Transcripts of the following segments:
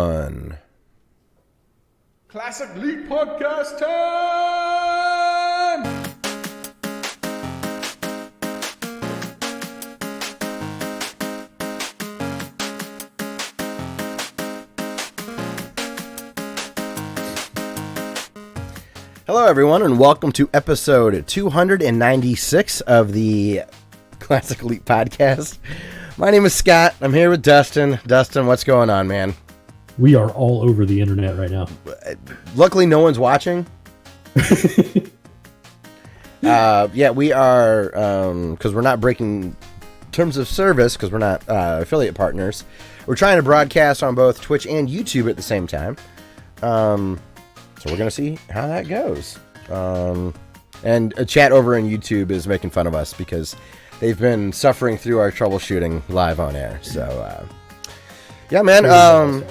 One. Classic League Podcast time! Hello, everyone, and welcome to episode 296 of the Classic League Podcast. My name is Scott. I'm here with Dustin. Dustin, what's going on, man? We are all over the internet right now. Luckily, no one's watching. Yeah, we are, because we're not breaking terms of service, because we're not affiliate partners. We're trying to broadcast on both Twitch and YouTube at the same time. So we're going to see how that goes. And a chat over on YouTube is making fun of us because they've been suffering through our troubleshooting live on air. So, yeah, man.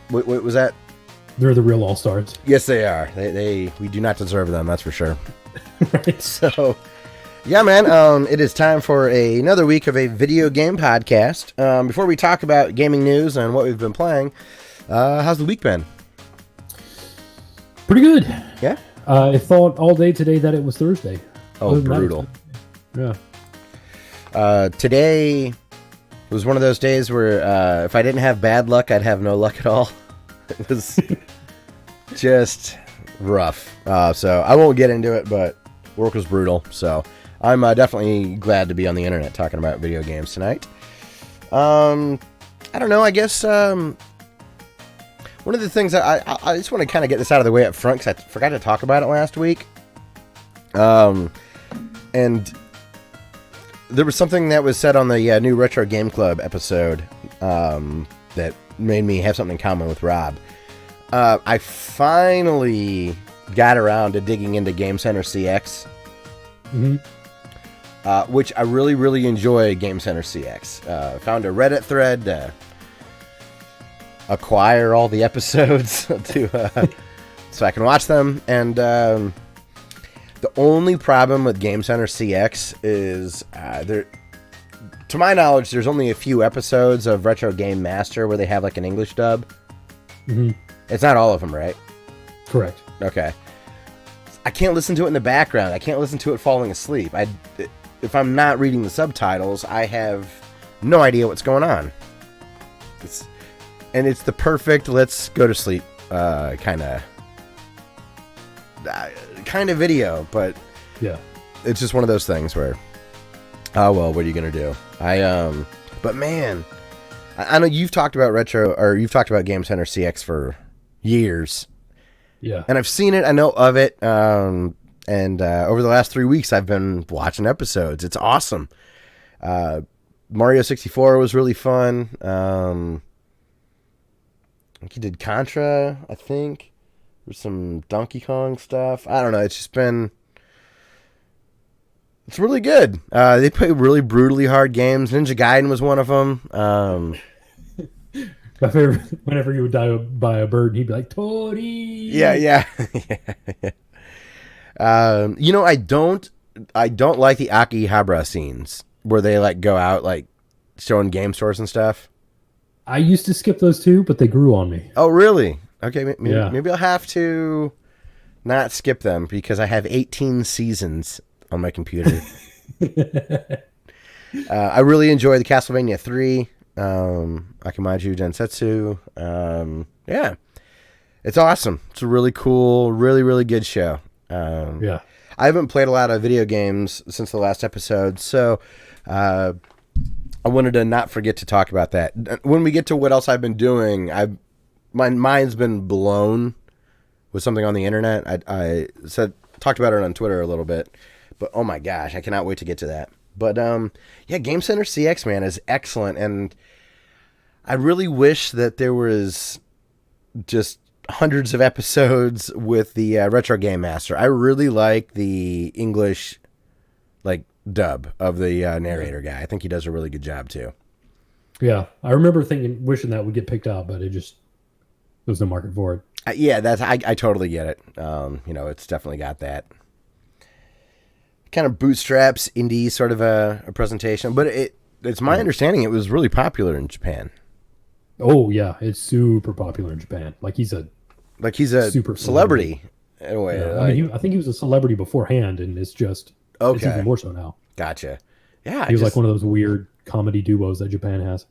What was that? They're the real all-stars. Yes, they are. We do not deserve them, that's for sure. Right. So, yeah, man. It is time for another week of a video game podcast. Before we talk about gaming news and what we've been playing, how's the week been? Pretty good. Yeah? I thought all day today that it was Thursday. Oh, brutal. Yeah. Today was one of those days where if I didn't have bad luck, I'd have no luck at all. It was just rough. So I won't get into it, but work was brutal. So I'm definitely glad to be on the internet talking about video games tonight. I don't know. I guess one of the things that I just want to kind of get this out of the way up front because I forgot to talk about it last week. And there was something that was said on the new Retro Game Club episode that made me have something in common with Rob. I finally got around to digging into Game Center CX, which I really, really enjoy Game Center CX. Found a Reddit thread to acquire all the episodes so I can watch them. And the only problem with Game Center CX is to my knowledge, there's only a few episodes of Retro Game Master where they have like an English dub. Mm-hmm. It's not all of them, right? Correct. Okay. I can't listen to it in the background. I can't listen to it falling asleep. If I'm not reading the subtitles, I have no idea what's going on. It's the perfect let's go to sleep kind of video, but yeah, it's just one of those things where, oh well, what are you gonna do? But man, I know you've talked about you've talked about Game Center CX for years. Yeah, and I've seen it. I know of it. And over the last 3 weeks, I've been watching episodes. It's awesome. Mario 64 was really fun. He did Contra, I think. There's some Donkey Kong stuff. I don't know. It's just been... It's really good. They play really brutally hard games. Ninja Gaiden was one of them. My favorite, whenever you would die by a bird, he'd be like, Tori! Yeah. I don't like the Akihabara scenes where they like go out like showing game stores and stuff. I used to skip those too, but they grew on me. Oh, really? Okay, maybe I'll have to not skip them because I have 18 seasons on my computer. I really enjoy the Castlevania 3, Akimaju Densetsu. Yeah, it's awesome. It's a really cool, really, really good show. Yeah. I haven't played a lot of video games since the last episode, so I wanted to not forget to talk about that. When we get to what else I've been doing, my mind's been blown with something on the internet. I talked about it on Twitter a little bit, but oh my gosh, I cannot wait to get to that. But yeah, Game Center CX, man, is excellent, and I really wish that there was just hundreds of episodes with the Retro Game Master. I really like the English dub of the narrator guy. I think he does a really good job too. Yeah, I remember wishing that would get picked up, but there was no market for it. Yeah, I totally get it. It's definitely got that kind of bootstraps indie sort of a presentation, but it's my understanding it was really popular in Japan. Oh yeah, it's super popular in Japan. He's a super celebrity in a way. Yeah, like, I think he was a celebrity beforehand, and it's okay, even more so now. Gotcha. Yeah, He was like one of those weird comedy duos that Japan has.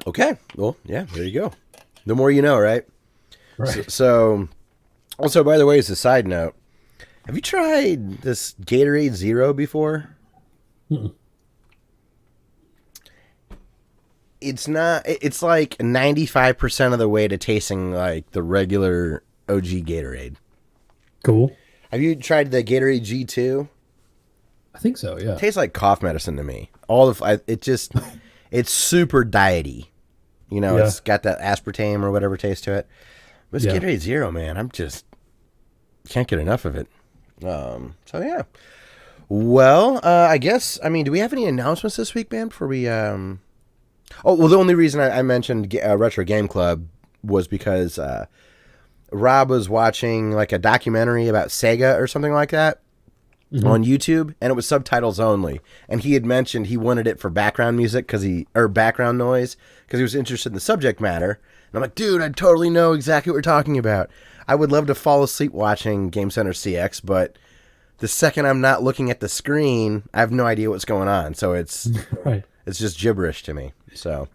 Okay, well, yeah, there you go. The more you know, right? Right. So also, by the way, as a side note, have you tried this Gatorade Zero before? Mm-mm. It's like 95% of the way to tasting like the regular OG Gatorade. Cool. Have you tried the Gatorade G2? I think so. Yeah. It tastes like cough medicine to me. It's super diety. You know, It's got that aspartame or whatever taste to it. But it's Gatorade Zero, man. Can't get enough of it. So yeah. Well, I guess, do we have any announcements this week, man, before we, Oh, well, the only reason I mentioned Retro Game Club was because Rob was watching like a documentary about Sega or something like that on YouTube, and it was subtitles only. And he had mentioned he wanted it for background music or background noise because he was interested in the subject matter. And I'm like, dude, I totally know exactly what we're talking about. I would love to fall asleep watching Game Center CX, but the second I'm not looking at the screen, I have no idea what's going on. So it's right. It's just gibberish to me. So,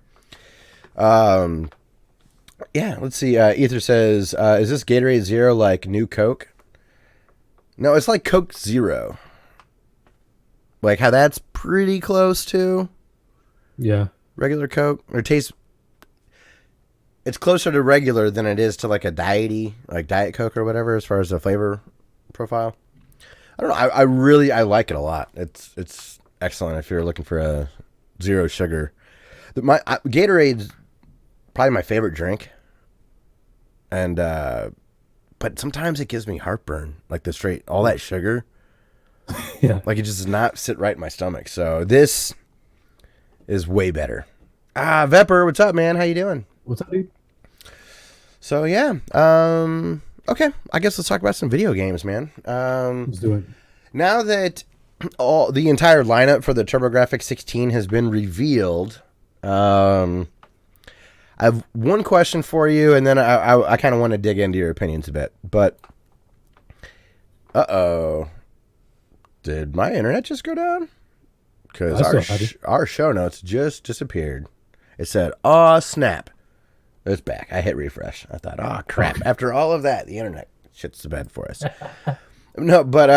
yeah, let's see. Ether says, is this Gatorade Zero like new Coke? No, it's like Coke Zero. Like how that's pretty close to regular Coke. It's closer to regular than it is to like a diety, like Diet Coke or whatever, as far as the flavor profile. I don't know. I like it a lot. It's excellent if you're looking for a zero sugar. Gatorade's probably my favorite drink, and but sometimes it gives me heartburn, like all that sugar. Yeah, like it just does not sit right in my stomach. So this is way better. Vepper, what's up, man? How you doing? What's up, dude? So yeah, okay. I guess let's talk about some video games, man. Let's do it. Now that the entire lineup for the Turbograf X16 has been revealed, I have one question for you, and then I kind of want to dig into your opinions a bit. But, did my internet just go down? Because our show notes just disappeared. It said, "Oh snap!" It's back. I hit refresh. I thought, "Oh crap!" After all of that, the internet shits the bed for us. No, but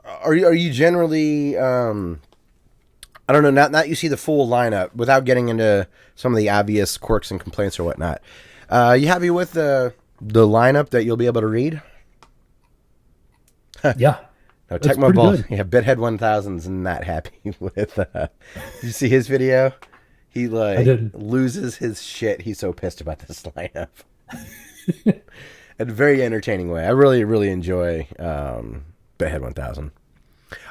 are you generally I don't know, not you see the full lineup without getting into some of the obvious quirks and complaints or whatnot. You happy with the lineup that you'll be able to read? Yeah. No, Tecmo Bowl. Yeah, Bithead 1000's not happy with. Did you see his video? He loses his shit. He's so pissed about this lineup. In a very entertaining way. I really, really enjoy Bithead 1000.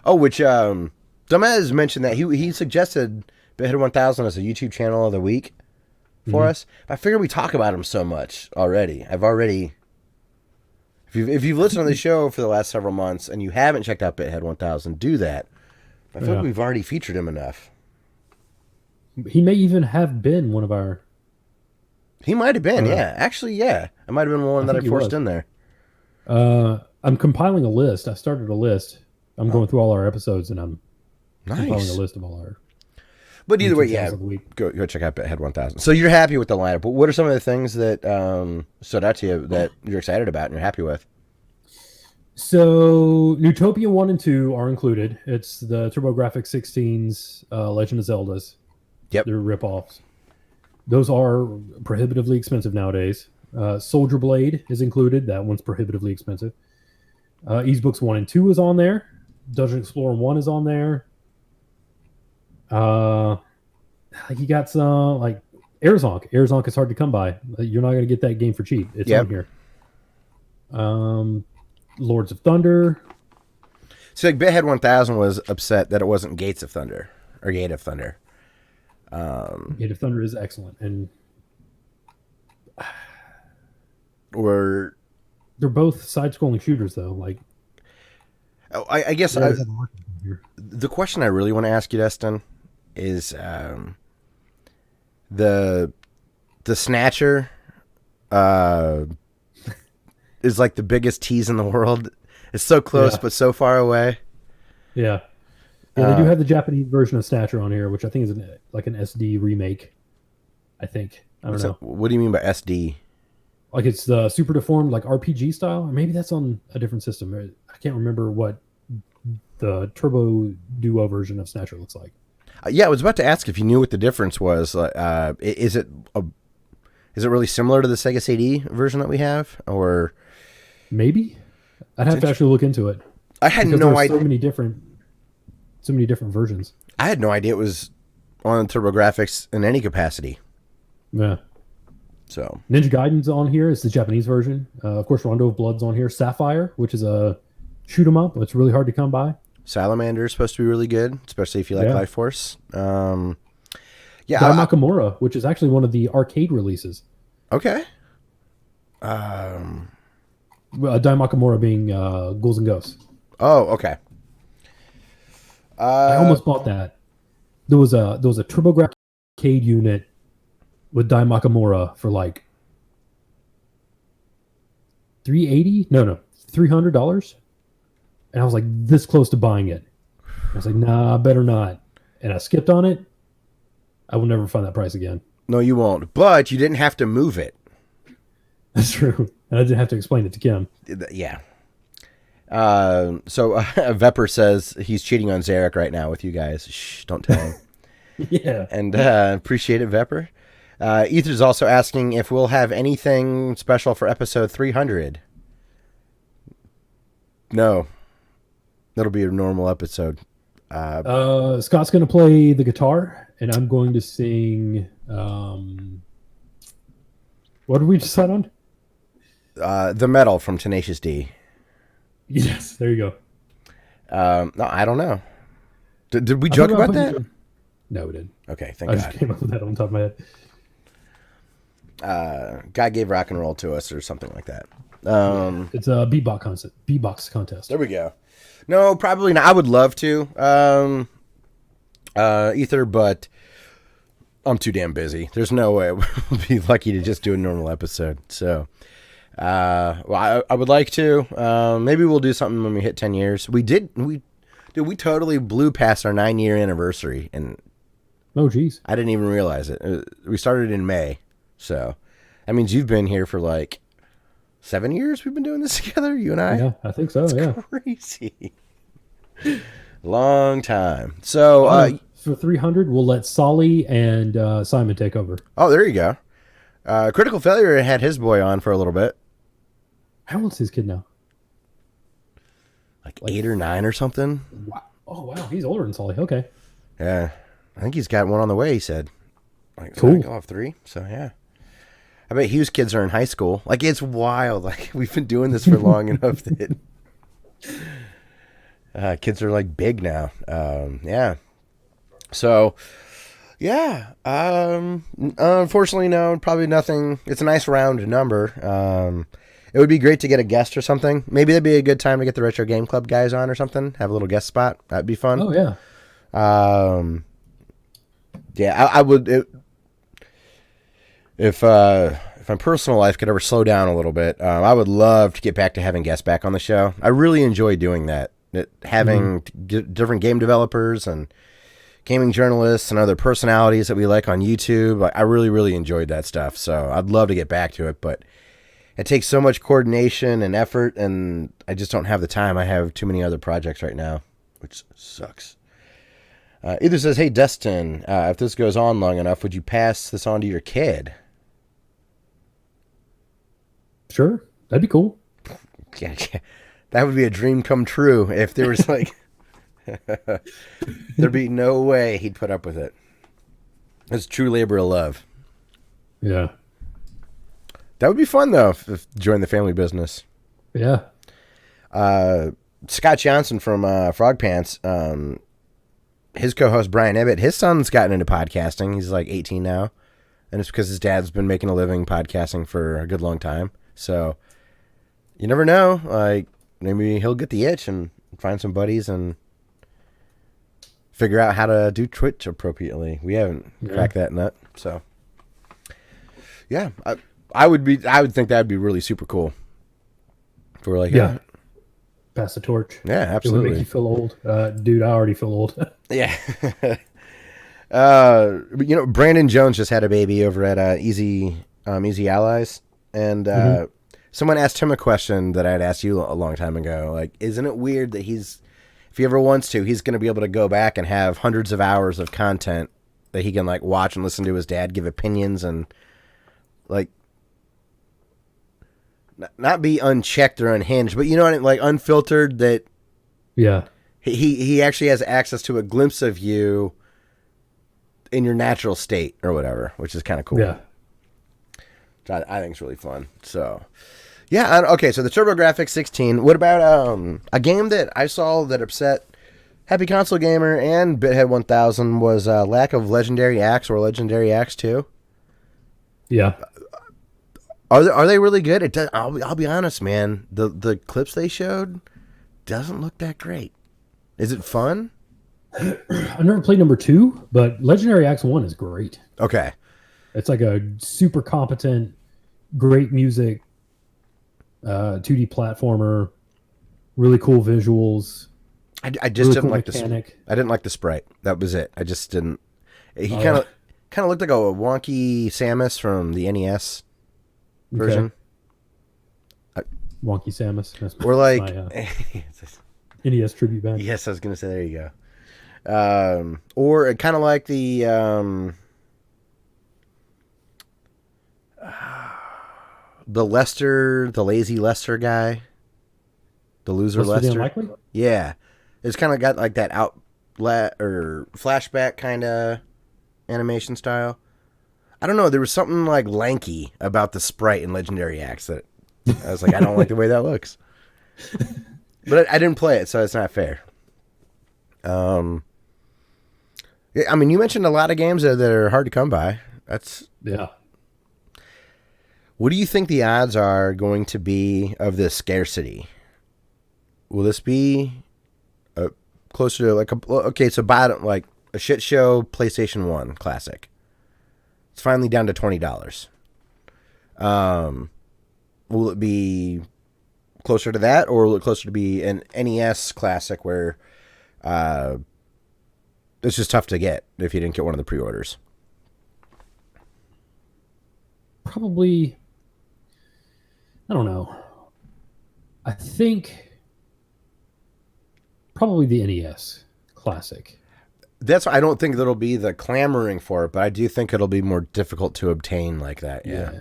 Oh, which Dumaz mentioned that he suggested Bithead 1000 as a YouTube channel of the week for us. I figured we talk about him so much already. If you've listened to the show for the last several months and you haven't checked out Bithead 1000, do that. I feel like we've already featured him enough. He may even have been one of our... He might have been, yeah. Actually, yeah. I might have been one that I forced in there. I'm compiling a list. I started a list. I'm going through all our episodes, and I'm compiling a list of all our... But either way, yeah, go check out Bithead 1000. So you're happy with the lineup. But what are some of the things that stood out to you that you're excited about and you're happy with? So Newtopia 1 and 2 are included. It's the Turbograf X16's Legend of Zeldas. Yep. They're ripoffs. Those are prohibitively expensive nowadays. Soldier Blade is included. That one's prohibitively expensive. Easebooks 1 and 2 is on there. Dungeon Explorer 1 is on there. You got some like Airzonk. Airzonk is hard to come by. You're not going to get that game for cheap. It's on here. Lords of Thunder. So like Bithead 1000 was upset that it wasn't Gates of Thunder or Gate of Thunder. Gate of Thunder is excellent, and they're both side-scrolling shooters, though. Like, I guess the question I really want to ask you, Dustin, is the Snatcher is like the biggest tease in the world. It's so close, but so far away. Yeah. Yeah, they do have the Japanese version of Snatcher on here, which I think is like an SD remake. I think. I don't know. What do you mean by SD? Like it's the super deformed, like RPG style, or maybe that's on a different system. I can't remember what the Turbo Duo version of Snatcher looks like. Yeah, I was about to ask if you knew what the difference was. Is it really similar to the Sega CD version that we have, or maybe? I'd have to actually look into it. I had no idea. So many different versions. I had no idea it was on TurboGrafx in any capacity. Yeah. So Ninja Gaiden's on here. It's the Japanese version. Of course, Rondo of Blood's on here. Sapphire, which is a shoot 'em up. It's really hard to come by. Salamander is supposed to be really good, especially if you like Life Force. Yeah, Nakamura, which is actually one of the arcade releases. Okay. Nakamura being Ghouls and Ghosts. Oh, okay. I almost bought that. There was a TurboGrafx arcade unit with Dai Nakamura for like $300, and I was like this close to buying it. I was like, nah, better not. And I skipped on it. I will never find that price again. No, you won't. But you didn't have to move it. That's true. And I didn't have to explain it to Kim. Yeah. So Vepper says he's cheating on Zarek right now with you guys. Shh, don't tell him. Yeah. And appreciate it, Vepper. Ether's also asking if we'll have anything special for episode 300. No. That'll be a normal episode. Scott's going to play the guitar, and I'm going to sing... what did we decide on? The Metal from Tenacious D. Yes, there you go. No, I don't know. Did we joke about that? No, we didn't. Okay, thank I God. just came up with that on top of my head. God gave rock and roll to us or something like that. It's a beatbox contest. There we go. No, probably not. I would love to, Ether, but I'm too damn busy. There's no way we'll be lucky to just do a normal episode. So, well, I would like to. Maybe we'll do something when we hit 10 years. We totally blew past our 9-year anniversary, and oh, geez, I didn't even realize it. We started in May, so that means you've been here for like 7 years. We've been doing this together, you and I. Yeah, I think so. Yeah, crazy, long time. So for 300, we'll let Solly and Simon take over. Oh, there you go. Critical Failure had his boy on for a little bit. How old's his kid now? Like 8 or 9 or something. Wow. Oh, wow. He's older than Solly. Okay. Yeah. I think he's got one on the way, he said. Like, cool. I'll have 3. So, yeah. I bet Hugh's kids are in high school. Like, it's wild. Like, we've been doing this for long enough that kids are, like, big now. Yeah. So, yeah. Unfortunately, no. Probably nothing. It's a nice round number. It would be great to get a guest or something. Maybe that'd be a good time to get the Retro Game Club guys on or something. Have a little guest spot. That'd be fun. Oh, yeah. Yeah, I would... If my personal life could ever slow down a little bit, I would love to get back to having guests back on the show. I really enjoy doing that. Having different game developers and gaming journalists and other personalities that we like on YouTube. I really, really enjoyed that stuff. So I'd love to get back to it, but it takes so much coordination and effort, and I just don't have the time. I have too many other projects right now, which sucks. Either says, hey, Dustin, if this goes on long enough, would you pass this on to your kid? Sure. That'd be cool. Yeah, that would be a dream come true if there was like... There'd be no way he'd put up with it. It's true labor of love. Yeah. That would be fun, though, if join the family business. Yeah. Scott Johnson from Frog Pants, his co-host Brian Ibbett, his son's gotten into podcasting. He's like 18 now. And it's because his dad's been making a living podcasting for a good long time. So you never know. Like, maybe he'll get the itch and find some buddies and figure out how to do Twitch appropriately. We haven't cracked that nut. So, yeah, I would think that would be really super cool. If we're like, pass the torch. Yeah, absolutely. It would make you feel old. Dude, I already feel old. Yeah. Brandon Jones just had a baby over at Easy Allies, and someone asked him a question that I'd asked you a long time ago. Like, isn't it weird that if he ever wants to, he's going to be able to go back and have hundreds of hours of content that he can like watch and listen to his dad give opinions and like not be unchecked or unhinged, but you know what I mean? Like unfiltered. That he actually has access to a glimpse of you in your natural state or whatever, which is kind of cool. Yeah, which I think it's really fun. So yeah, okay. So the Turbograf X16. What about a game that I saw that upset Happy Console Gamer and Bithead 1000 was lack of Legendary Axe or Legendary Axe 2. Yeah. Are they really good? It does. I'll be honest, man. The clips they showed doesn't look that great. Is it fun? I've never played number 2, but Legendary Axe 1 is great. Okay. It's like a super competent, great music, 2D platformer, really cool visuals. I just really didn't cool like mechanic. I didn't like the sprite. That was it. I just didn't. He kind of looked like a wonky Samus from the NES version. Okay. Wonky Samus. Or like my, NES tribute band. Yes, I was gonna say there you go. Or kind of like the Lester, the lazy Lester guy, the loser Lester. Unlikely? Yeah, it's kind of got like that outlet or flashback kind of animation style. I don't know. There was something like lanky about the sprite in Legendary Axe that I was like, I don't like the way that looks. But I didn't play it, so it's not fair. I mean, you mentioned a lot of games that are hard to come by. Yeah. What do you think the odds are going to be of this scarcity? Will this be closer to like like a shit show PlayStation 1 classic? It's finally down to $20. Will it be closer to that, or will it closer to be an NES classic where it's just tough to get if you didn't get one of the pre-orders? Probably, I don't know. I think probably the NES classic. I don't think that'll be the clamoring for it, but I do think it'll be more difficult to obtain like that. Yeah.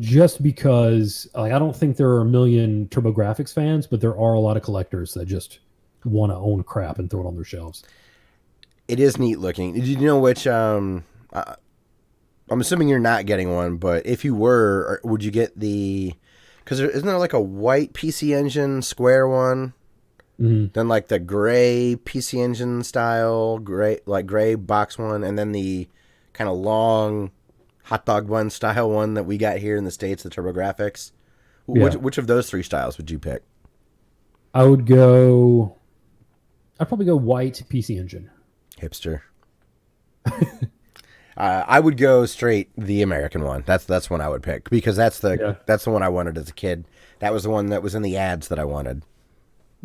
Just because, like, I don't think there are a million TurboGrafx fans, but there are a lot of collectors that just want to own crap and throw it on their shelves. It is neat looking. Did you know which? I'm assuming you're not getting one, but if you were, would you get the? Because isn't there like a white PC Engine square one? Mm-hmm. Then like the gray PC Engine style gray box one, and then the kind of long hot dog bun style one that we got here in the States, the TurboGrafx. Yeah. Which of those three styles would you pick? I'd probably go white PC Engine. Hipster. I would go straight the American one. That's one I would pick because that's the one I wanted as a kid. That was the one that was in the ads that I wanted.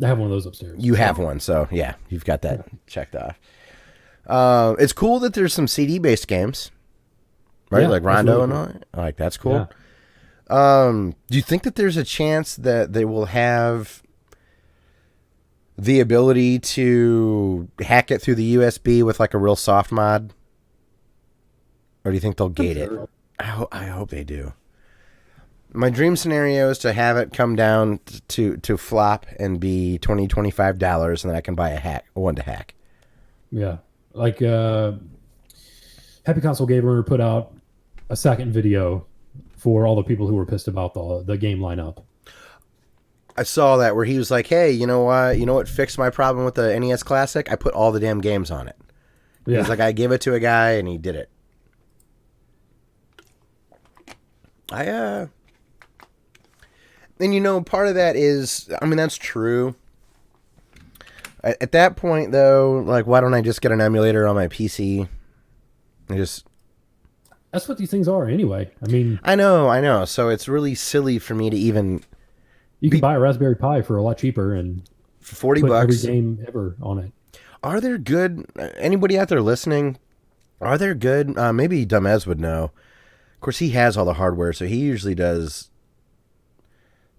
I have one of those upstairs. You have one, so yeah, you've got that checked off. It's cool that there's some CD-based games, right? Like Rondo and all. Like that's cool. Yeah. Do you think that there's a chance that they will have the ability to hack it through the USB with like a real soft mod? Or do you think they'll gate it? I hope they do. My dream scenario is to have it come down to flop and be $20, $25, and then I can buy one to hack. Yeah. Like Happy Console Gamer put out a second video for all the people who were pissed about the game lineup. I saw that where he was like, hey, you know what fixed my problem with the NES Classic? I put all the damn games on it. Yeah. He was like, I gave it to a guy and he did it. And part of that is, I mean, that's true. At that point, though, like, why don't I just get an emulator on my PC? That's what these things are anyway. I mean, I know. So it's really silly for me to even you can buy a Raspberry Pi for a lot cheaper and for 40 put bucks. every game ever on it. Are there good? Anybody out there listening? Are there good? Maybe Dumez would know. Of course, he has all the hardware, so he usually does,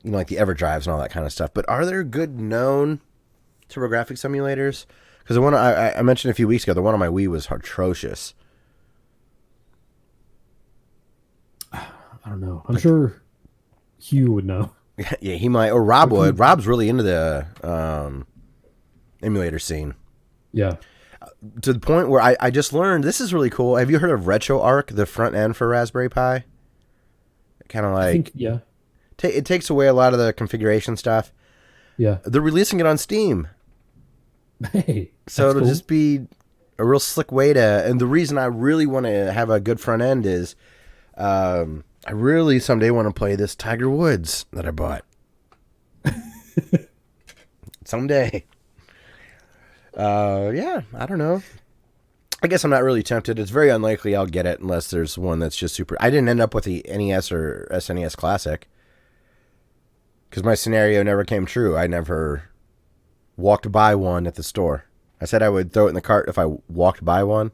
like the EverDrives and all that kind of stuff. But are there good known TurboGrafx emulators? Because the one I mentioned a few weeks ago, the one on my Wii was atrocious. I don't know. I'm sure Hugh would know. Yeah, he might, or Rob would. Rob's really into the emulator scene. Yeah. To the point where I just learned, this is really cool. Have you heard of RetroArch, the front end for Raspberry Pi? Kind of like, I think, yeah. It takes away a lot of the configuration stuff. Yeah. They're releasing it on Steam. Hey. So it'll cool. just be a real slick way to, and the reason I really want to have a good front end is I really someday want to play this Tiger Woods that I bought. Someday. Yeah, I don't know. I guess I'm not really tempted. It's very unlikely I'll get it unless there's one that's just super. I didn't end up with the NES or SNES Classic because my scenario never came true. I never walked by one at the store. I said I would throw it in the cart if I walked by one,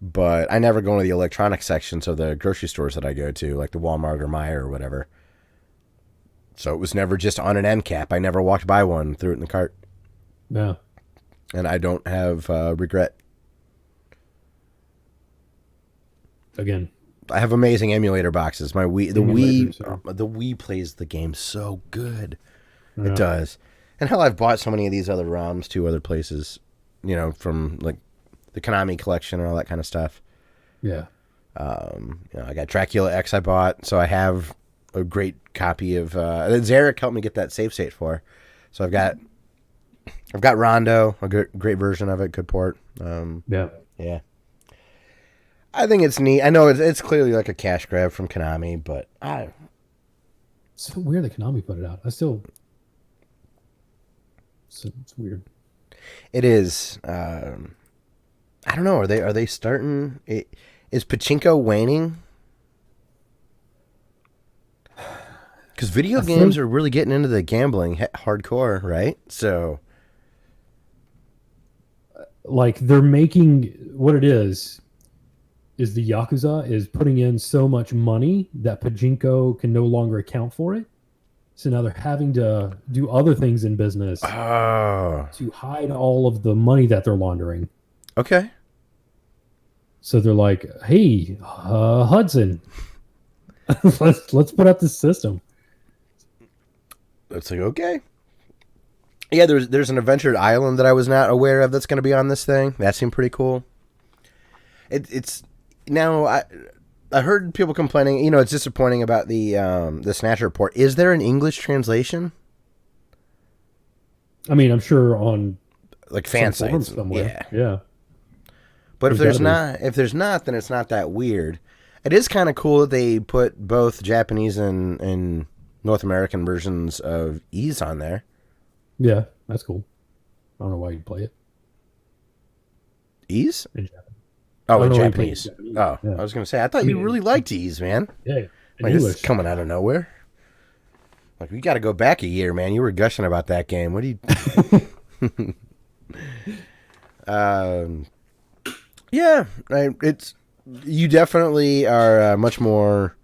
but I never go into the electronics sections of the grocery stores that I go to, like the Walmart or Meijer or whatever. So it was never just on an end cap. I never walked by one, threw it in the cart. Yeah. And I don't have regret. Again, I have amazing emulator boxes. My Wii, the Wii plays the game so good. Yeah. It does. And hell, I've bought so many of these other ROMs too, other places, from like the Konami collection and all that kind of stuff. Yeah. I got Dracula X I bought, so I have a great copy of Zarek helped me get that save state for. So I've got Rondo, a great version of it, good port. Yeah. I think it's neat. I know it's clearly like a cash grab from Konami, but it's so weird that Konami put it out. It's weird. It is. I don't know. Are they starting? Is pachinko waning? Because video games are really getting into the gambling hardcore, right? So, like, they're making what it is the Yakuza is putting in so much money that pachinko can no longer account for it. So now they're having to do other things in business to hide all of the money that they're laundering. Okay. So they're like, hey, Hudson, let's put out this system. It's like, okay. Yeah, there's an adventured island that I was not aware of that's going to be on this thing. That seemed pretty cool. It's now I heard people complaining. It's disappointing about the Snatcher port. Is there an English translation? I mean, I'm sure on like fan sites somewhere. Yeah. But if there's not, then it's not that weird. It is kind of cool that they put both Japanese and North American versions of Ys on there. Yeah, that's cool. I don't know why you play it. Ys? In Japanese. Oh, in Japanese. Oh, yeah. I was going to say, I thought you really liked Ys, man. Yeah. Like, this is coming out of nowhere. Like, we got to go back a year, man. You were gushing about that game. What do you... Yeah, it's... You definitely are much more...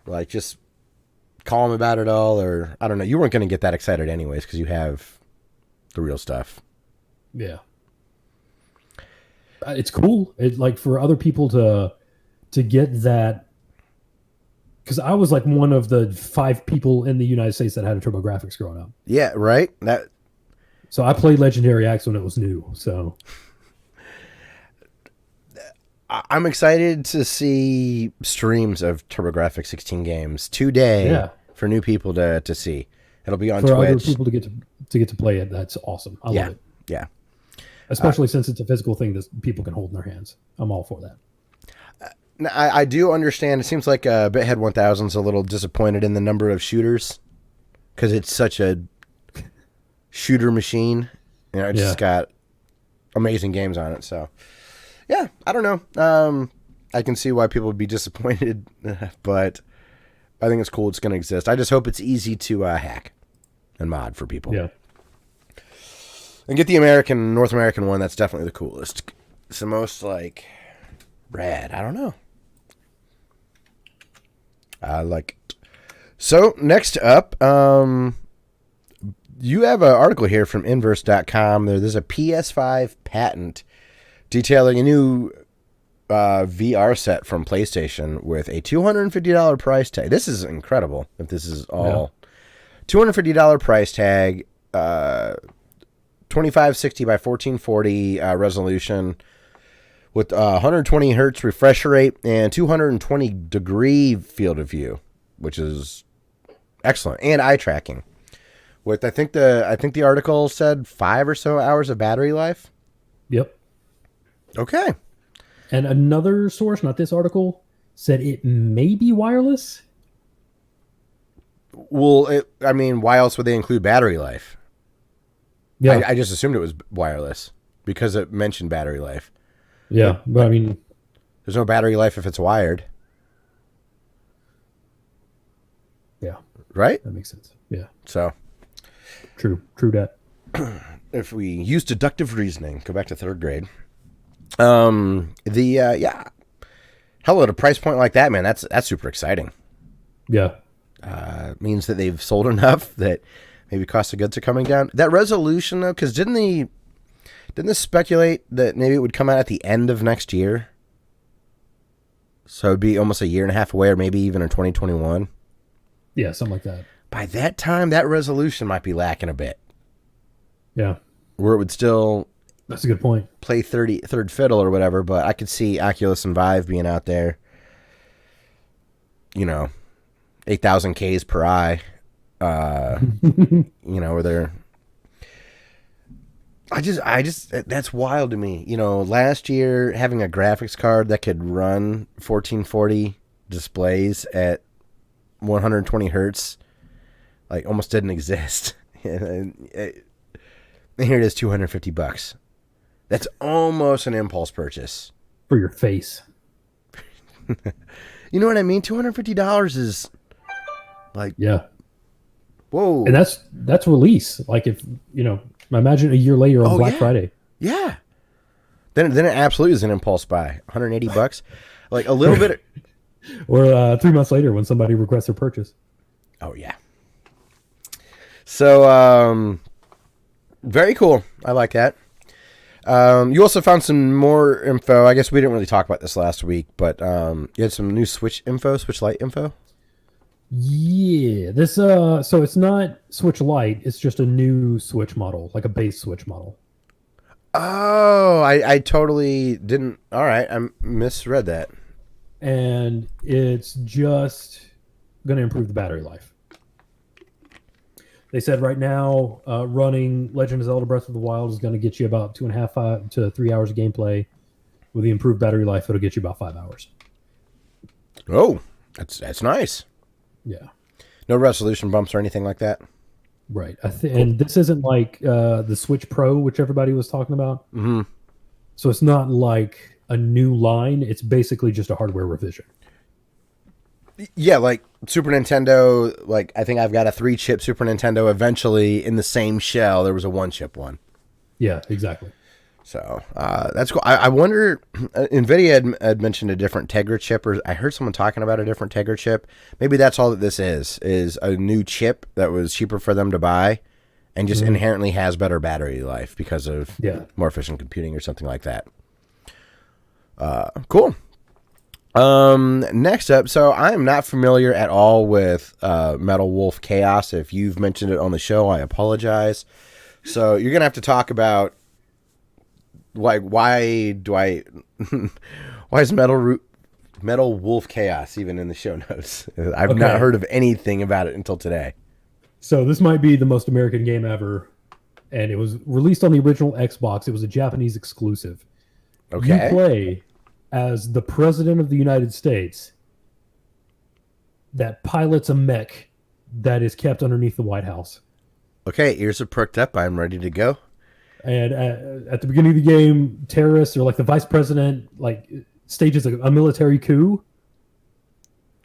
like, just calm about it all, or... I don't know. You weren't going to get that excited anyways, because you have the real stuff. Yeah. It's cool. It, like, for other people to get that, because I was like one of the 5 people in the United States that had a TurboGrafx growing up. Yeah, right. So I played Legendary Axe when it was new. So I'm excited to see streams of TurboGraf X16 games today for new people to see. It'll be on Twitch. For other people to get to play it. That's awesome. I love it. Yeah. Especially since it's a physical thing that people can hold in their hands. I'm all for that. I do understand. It seems like Bithead 1000 is a little disappointed in the number of shooters because it's such a shooter machine. You know, it's just got amazing games on it. So, yeah, I don't know. I can see why people would be disappointed, but I think it's cool. It's going to exist. I just hope it's easy to hack and mod for people. Yeah. And get the North American one. That's definitely the coolest. It's the most, like, rad. I don't know. I like it. So, next up, you have an article here from Inverse.com. There's a PS5 patent detailing a new VR set from PlayStation with a $250 price tag. This is incredible if this is all. Yeah. $250 price tag, 2560 by 1440 resolution with 120 hertz refresh rate and 220 degree field of view, which is excellent, and eye tracking. With I think the article said 5 or so hours of battery life. Yep. Okay. And another source, not this article, said it may be wireless. Well, why else would they include battery life? Yeah. I just assumed it was wireless because it mentioned battery life. Yeah, but I mean, there's no battery life if it's wired. Yeah. Right? That makes sense. Yeah. So. True that. If we use deductive reasoning, go back to 3rd grade. Hell, at a price point like that, man, that's super exciting. Yeah. It means that they've sold enough that maybe cost of goods are coming down. That resolution, though, because didn't this speculate that maybe it would come out at the end of next year? So it'd be almost a year and a half away, or maybe even in 2021. Yeah, something like that. By that time, that resolution might be lacking a bit. Yeah. Where it would still... That's a good point. Play third fiddle or whatever, but I could see Oculus and Vive being out there, 8,000 Ks per eye, where they're... I just, that's wild to me. Last year, having a graphics card that could run 1440 displays at 120 hertz, like, almost didn't exist. And here it is, $250. That's almost an impulse purchase. For your face. You know what I mean? $250 is like... Yeah. Whoa. And that's release. Like if, imagine a year later on Black Friday. Yeah. Then it absolutely is an impulse buy. $180. Like a little bit... Or 3 months later when somebody requests their purchase. Oh, yeah. So, very cool. I like that. You also found some more info. I guess we didn't really talk about this last week, but you had some new Switch Lite info. Yeah, this so it's not Switch Lite. It's just a new Switch model, like a base Switch model. Oh, I totally didn't. All right, I misread that. And it's just going to improve the battery life. They said right now, running Legend of Zelda Breath of the Wild is going to get you about 2.5 to 3 hours of gameplay. With the improved battery life, it'll get you about 5 hours. Oh, that's nice. Yeah. No resolution bumps or anything like that? Right. And this isn't like the Switch Pro, which everybody was talking about. Mm-hmm. So it's not like a new line. It's basically just a hardware revision. Yeah, like Super Nintendo, like I think I've got a 3-chip Super Nintendo. Eventually, in the same shell, there was a 1-chip one. Yeah, exactly. So that's cool. I wonder, NVIDIA had mentioned a different Tegra chip, or I heard someone talking about a different Tegra chip. Maybe that's all that this is a new chip that was cheaper for them to buy and just inherently has better battery life because of more efficient computing or something like that. Cool. Next up, so I am not familiar at all with Metal Wolf Chaos. If you've mentioned it on the show, I apologize. So you're gonna have to talk about why is Metal Wolf Chaos even in the show notes? I've not heard of anything about it until today. So this might be the most American game ever, and it was released on the original Xbox. It was a Japanese exclusive. Okay. You play as the President of the United States that pilots a mech that is kept underneath the White House. Okay, ears are perked up. I'm ready to go. And at the beginning of the game, terrorists or like the vice president like stages a military coup.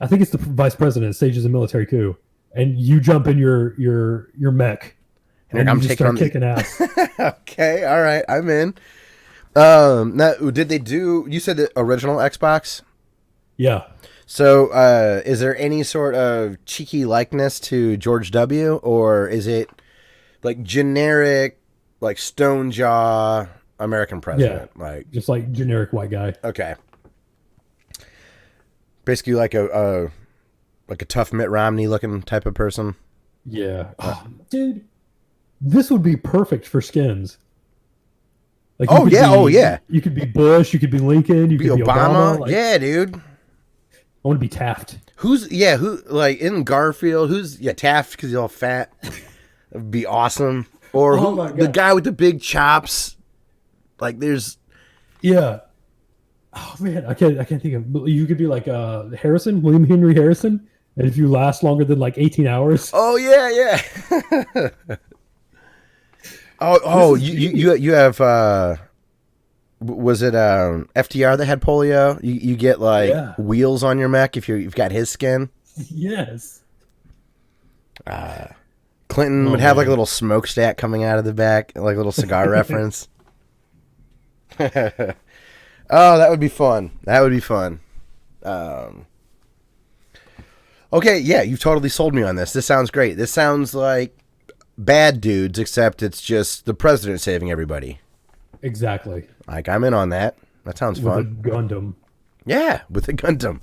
I think it's the vice president stages a military coup, and you jump in your mech, and I'm you just taking start kicking ass. Okay, all right, I'm in. Now, did they do? You said the original Xbox. Yeah. So, is there any sort of cheeky likeness to George W., or is it like generic, like stone jaw American president? Yeah, Like just like generic white guy. okay, basically like a tough Mitt Romney looking type of person. Yeah, dude, this would be perfect for skins. Like oh yeah. You could be Bush, you could be Lincoln, you could be Obama. Like, yeah, dude. I want to be Taft. Who like in Garfield? Taft because he's all fat. That'd be awesome. Or the guy with the big chops? Like there's yeah. Oh man, I can't think of. You could be like Harrison, William Henry Harrison, and if you last longer than like 18 hours. Oh yeah. you have was it FDR that had polio? You get like wheels on your mech if you've got his skin. Yes. Clinton would have like a little smokestack coming out of the back, like a little cigar reference. Oh, that would be fun. Okay, yeah, you've totally sold me on this. This sounds great. This sounds like Bad Dudes, except it's just the president saving everybody. Exactly. Like, I'm in on that. That sounds fun. With a Gundam. Yeah, with a Gundam.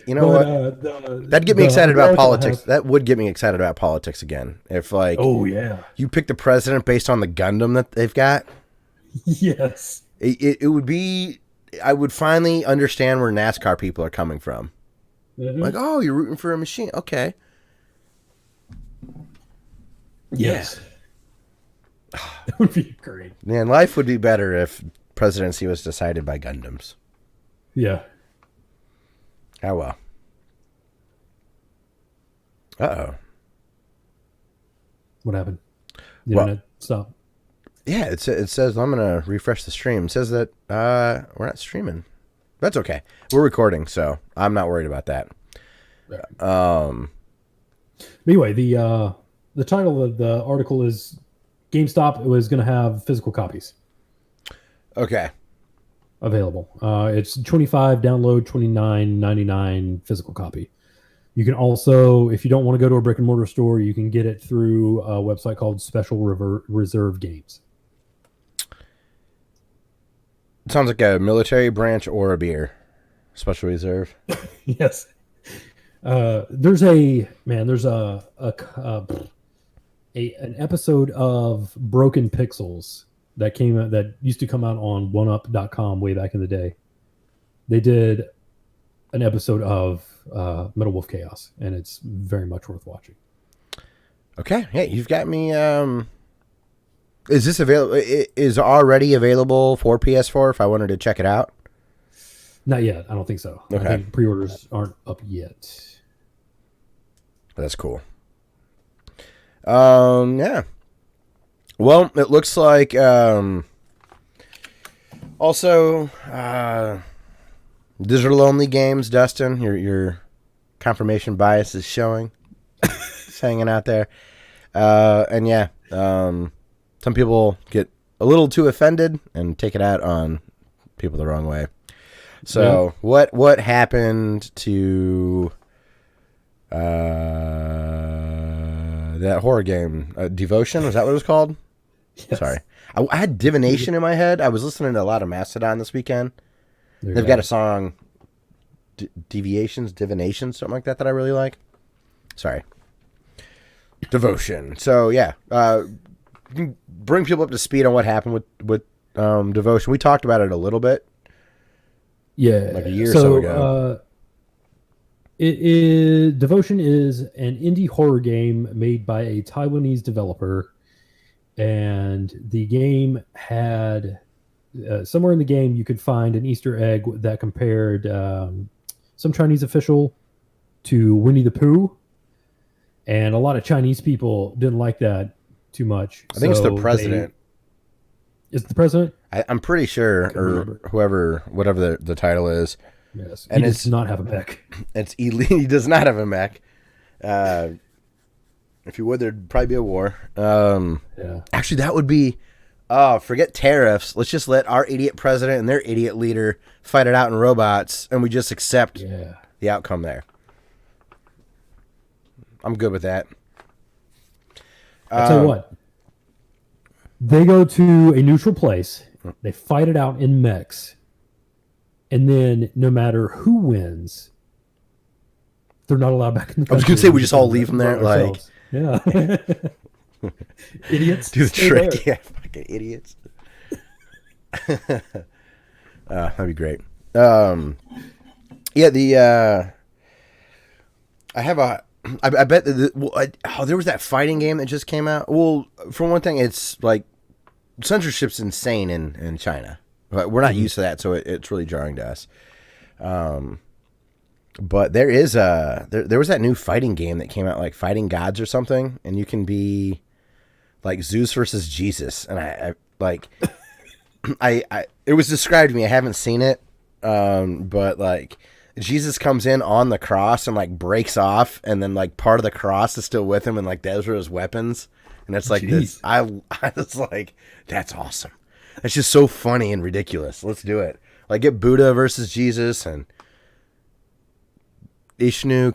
You know what? That'd get me excited about politics. That would get me excited about politics again. If, like, you pick the president based on the Gundam that they've got. Yes. It would be... I would finally understand where NASCAR people are coming from. Mm-hmm. Like, oh, you're rooting for a machine. Okay. Yes. That would be great. Man, life would be better if presidency was decided by Gundams. Yeah. Oh, well. Uh-oh. What happened? The internet stopped. Yeah, it says, I'm going to refresh the stream. It says that we're not streaming. That's okay. We're recording, so I'm not worried about that. Anyway, the title of the article is GameStop was going to have physical copies. Okay. Available. It's $25 download, $29.99 physical copy. You can also, if you don't want to go to a brick and mortar store, you can get it through a website called Special Reserve Games. It sounds like a military branch or a beer. Special Reserve. Yes. There's an episode of Broken Pixels that used to come out on oneup.com way back in the day. They did an episode of Metal Wolf Chaos, and it's very much worth watching. Okay. Hey, you've got me. Is this available? Is already available for PS4 if I wanted to check it out? Not yet. I don't think so. Okay. I think pre-orders aren't up yet. That's cool. Yeah. Well, it looks like also digital only games, Dustin. Your confirmation bias is showing. It's hanging out there. And yeah, some people get a little too offended and take it out on people the wrong way. So what happened to that horror game, Devotion? Was that what it was called? Yes. Sorry, I had Divination in my head. I was listening to a lot of Mastodon this weekend. They've got a song, Divination, something like that I really like. Sorry, Devotion. So yeah, bring people up to speed on what happened with Devotion. We talked about it a little bit. Yeah, like a year or so ago. Devotion is an indie horror game made by a Taiwanese developer, and the game had somewhere in the game you could find an Easter egg that compared some Chinese official to Winnie the Pooh, and a lot of Chinese people didn't like that too much. I think it's the president. Is it the president? I'm pretty sure, or whoever, whatever the title is. Yes, and he does not have a mech. It's elite. He does not have a mech. If you would, there'd probably be a war. Yeah. Actually, that would be. Forget tariffs. Let's just let our idiot president and their idiot leader fight it out in robots, and we just accept the outcome there. I'm good with that. I'll tell you what. They go to a neutral place. They fight it out in mechs. And then no matter who wins, they're not allowed back in the country. I was going to say we just all leave them there. Like, yeah. Idiots. Do the trick. There. Yeah, fucking idiots. That'd be great. Yeah, I have a... I bet there was that fighting game that just came out. Well, for one thing, it's like censorship's insane in China. We're not used to that, so it's really jarring to us. But there is there was that new fighting game that came out, like Fighting Gods or something, and you can be like Zeus versus Jesus, and I like it was described to me. I haven't seen it, but like. Jesus comes in on the cross and like breaks off, and then like part of the cross is still with him, and like those are his weapons. And it's like this. I was like, that's awesome. It's just so funny and ridiculous. Let's do it. Like get Buddha versus Jesus and Kishnu.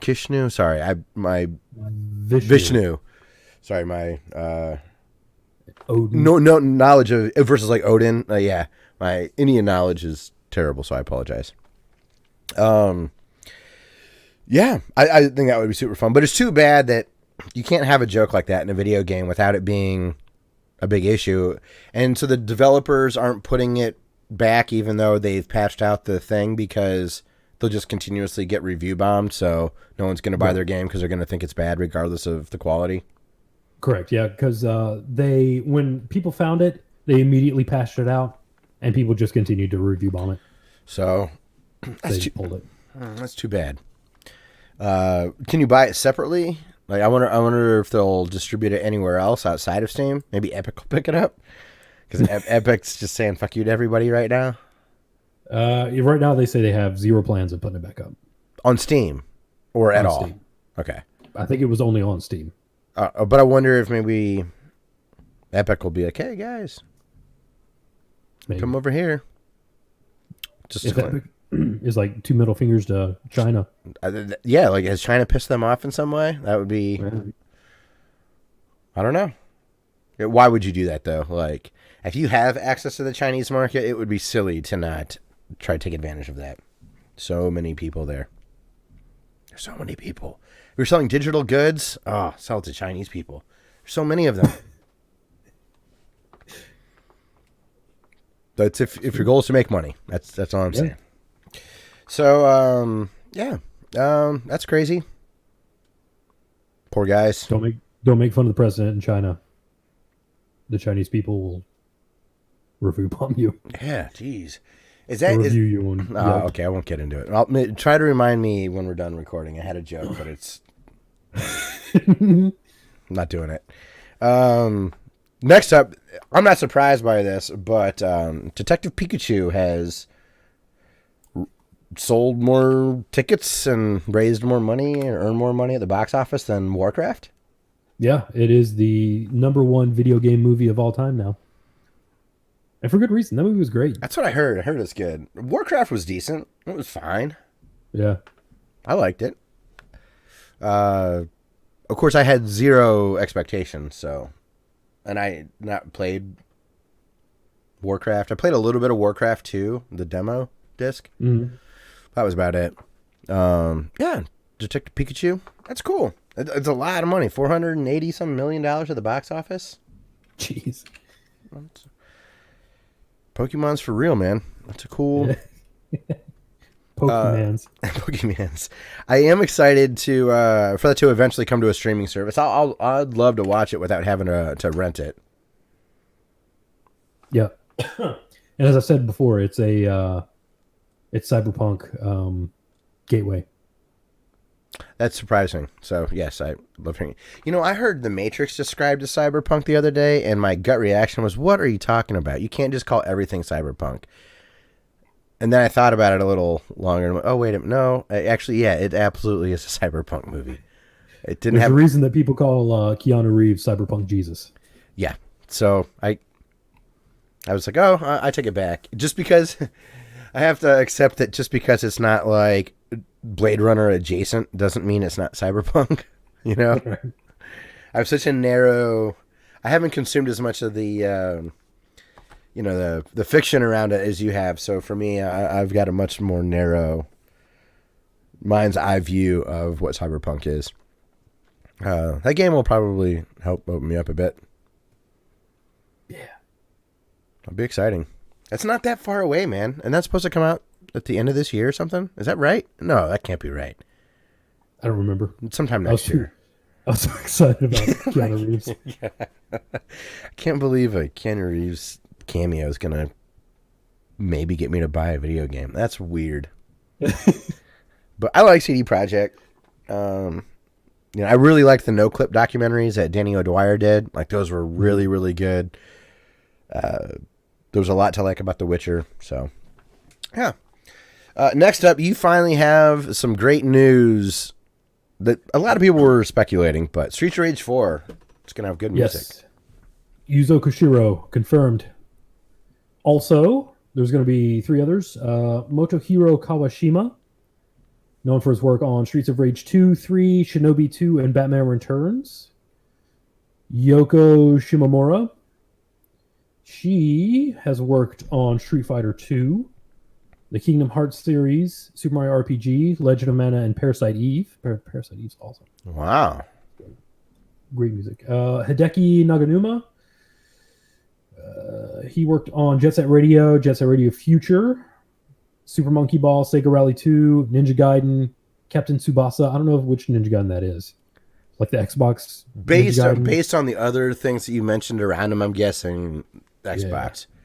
Sorry, Vishnu. Sorry, my Odin. No knowledge of versus like Odin. Yeah, my Indian knowledge is terrible, so I apologize. Yeah, I think that would be super fun, but it's too bad that you can't have a joke like that in a video game without it being a big issue. And so the developers aren't putting it back, even though they've patched out the thing, because they'll just continuously get review bombed. So no one's going to buy their game because they're going to think it's bad regardless of the quality. Correct. Yeah. Cause, when people found it, they immediately patched it out and people just continued to review bomb it. So That's too bad. Can you buy it separately? Like, I wonder if they'll distribute it anywhere else outside of Steam. Maybe Epic will pick it up, because Epic's just saying "fuck you" to everybody right now. Right now they say they have zero plans of putting it back up on Steam, or at all. Steam. Okay, I think it was only on Steam. But I wonder if maybe Epic will be like, "Hey guys, come over here." Just if Epic is like two middle fingers to China. Yeah, like has China pissed them off in some way? That would be. Yeah. I don't know. Why would you do that though? Like, if you have access to the Chinese market, it would be silly to not try to take advantage of that. So many people there. There's so many people. If you're selling digital goods, sell it to Chinese people. There's so many of them. That's if your goal is to make money. That's all I'm saying. So, that's crazy. Poor guys. Don't make fun of the president in China. The Chinese people will review bomb you. Yeah, jeez. Review you on? Okay, I won't get into it. I'll try to remind me when we're done recording. I had a joke, but it's I'm not doing it. Next up, I'm not surprised by this, but Detective Pikachu has sold more tickets and raised more money and earned more money at the box office than Warcraft. Yeah, it is the #1 video game movie of all time now. And for good reason. That movie was great. That's what I heard. I heard it's good. Warcraft was decent. It was fine. Yeah. I liked it. Of course, I had zero expectations, so... And I not played Warcraft. I played a little bit of Warcraft 2, the demo disc. Mm-hmm. That was about it. Yeah, Detective Pikachu. That's cool. It's a lot of money. $480-some million at the box office. Jeez. Pokemon's for real, man. That's a cool... Pokemans. Pokemans. I am excited to for that to eventually come to a streaming service. I'd love to watch it without having to rent it. Yeah. And as I said before, it's Cyberpunk gateway. That's surprising. So, yes, I love hearing it. You know, I heard The Matrix described as cyberpunk the other day, and my gut reaction was, what are you talking about? You can't just call everything cyberpunk. And then I thought about it a little longer, and went, oh, wait a minute. No, actually, yeah, it absolutely is a cyberpunk movie. It didn't There's have a reason that people call Keanu Reeves Cyberpunk Jesus. Yeah. So, I was like, oh, I take it back. Just because I have to accept that just because it's not like Blade Runner adjacent doesn't mean it's not cyberpunk, you know? Right. I have such a narrow... I haven't consumed as much of the, the fiction around it as you have. So for me, I've got a much more narrow mind's eye view of what cyberpunk is. That game will probably help open me up a bit. Yeah. It'll be exciting. It's not that far away, man. And that's supposed to come out at the end of this year or something? Is that right? No, that can't be right. I don't remember. Sometime next year. I was so excited about Keanu Reeves. Yeah. I can't believe a Keanu Reeves cameo is going to maybe get me to buy a video game. That's weird. But I like CD Projekt. I really liked the no-clip documentaries that Danny O'Dwyer did. Like, those were really, really good. There was a lot to like about The Witcher. So, yeah. Next up, you finally have some great news that a lot of people were speculating, but Streets of Rage 4 is going to have good music. Yes. Yuzo Koshiro confirmed. Also, there's going to be 3 others. Motohiro Kawashima, known for his work on Streets of Rage 2, 3, Shinobi 2, and Batman Returns. Yoko Shimomura. She has worked on Street Fighter 2, the Kingdom Hearts series, Super Mario RPG, Legend of Mana, and Parasite Eve. Parasite Eve's awesome. Wow. Great music. Hideki Naganuma. He worked on Jet Set Radio Future, Super Monkey Ball, Sega Rally 2, Ninja Gaiden, Captain Tsubasa. I don't know which Ninja Gaiden that is. Like the Xbox. Based on the other things that you mentioned around him, I'm guessing Xbox. Yeah.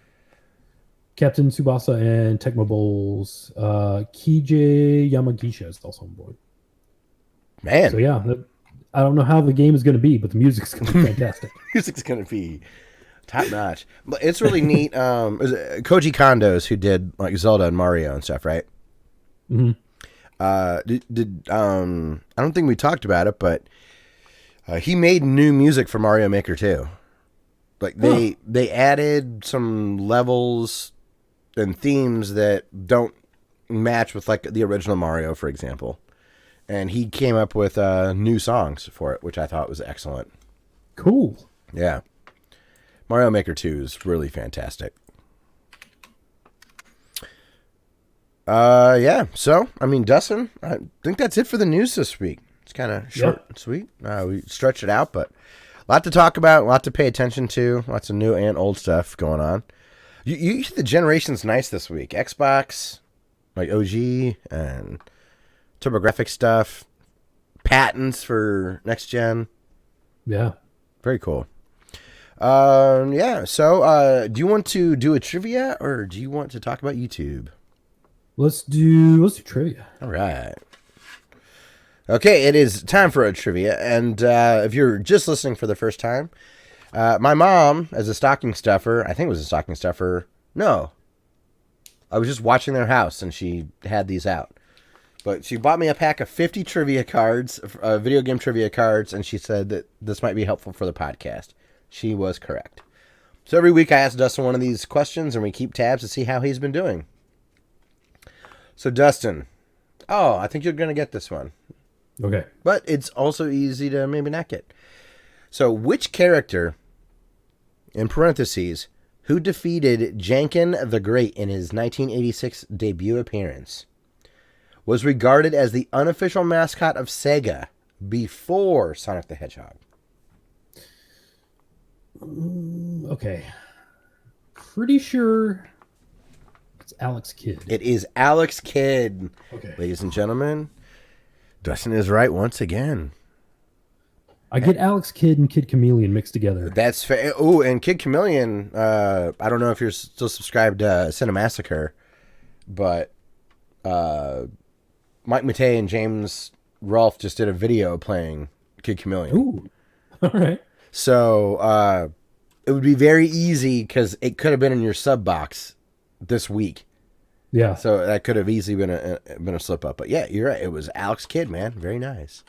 Captain Tsubasa and Tecmo Bowls. Kije Yamagisha is also on board. Man. So yeah, I don't know how the game is going to be, but the music's going to be fantastic. Music's going to be top notch. But it's really neat. Koji Kondo's who did like Zelda and Mario and stuff, right? Mm-hmm. I don't think we talked about it, but he made new music for Mario Maker 2. Like they added some levels and themes that don't match with like the original Mario, for example. And he came up with new songs for it, which I thought was excellent. Cool. Yeah. Mario Maker 2 is really fantastic. Yeah. So, I mean, Dustin, I think that's it for the news this week. It's kind of short and sweet. We stretched it out, but a lot to talk about, a lot to pay attention to, lots of new and old stuff going on. You the generation's nice this week. Xbox, like OG, and TurboGrafx stuff, patents for next gen. Yeah. Very cool. Yeah. So, do you want to do a trivia or do you want to talk about YouTube? Let's do trivia. All right. Okay, it is time for a trivia, and if you're just listening for the first time, my mom, as a stocking stuffer, I think it was a stocking stuffer. No, I was just watching their house, and she had these out. But she bought me a pack of 50 trivia cards, video game trivia cards, and she said that this might be helpful for the podcast. She was correct. So every week I ask Dustin one of these questions, and we keep tabs to see how he's been doing. So Dustin, I think you're going to get this one. Okay. But it's also easy to maybe not get. So which character, in parentheses, who defeated Janken the Great in his 1986 debut appearance, was regarded as the unofficial mascot of Sega before Sonic the Hedgehog? Okay. Pretty sure it's Alex Kidd. It is Alex Kidd. Okay. Ladies and gentlemen, Dustin is right once again. I get Alex Kidd and Kid Chameleon mixed together. That's fair. Oh, and Kid Chameleon, I don't know if you're still subscribed to Cinemassacre, but Mike Matei and James Rolf just did a video playing Kid Chameleon. Ooh. All right. So it would be very easy because it could have been in your sub box this week. Yeah. So that could have easily been a slip up. But yeah, you're right. It was Alex Kidd, man. Very nice.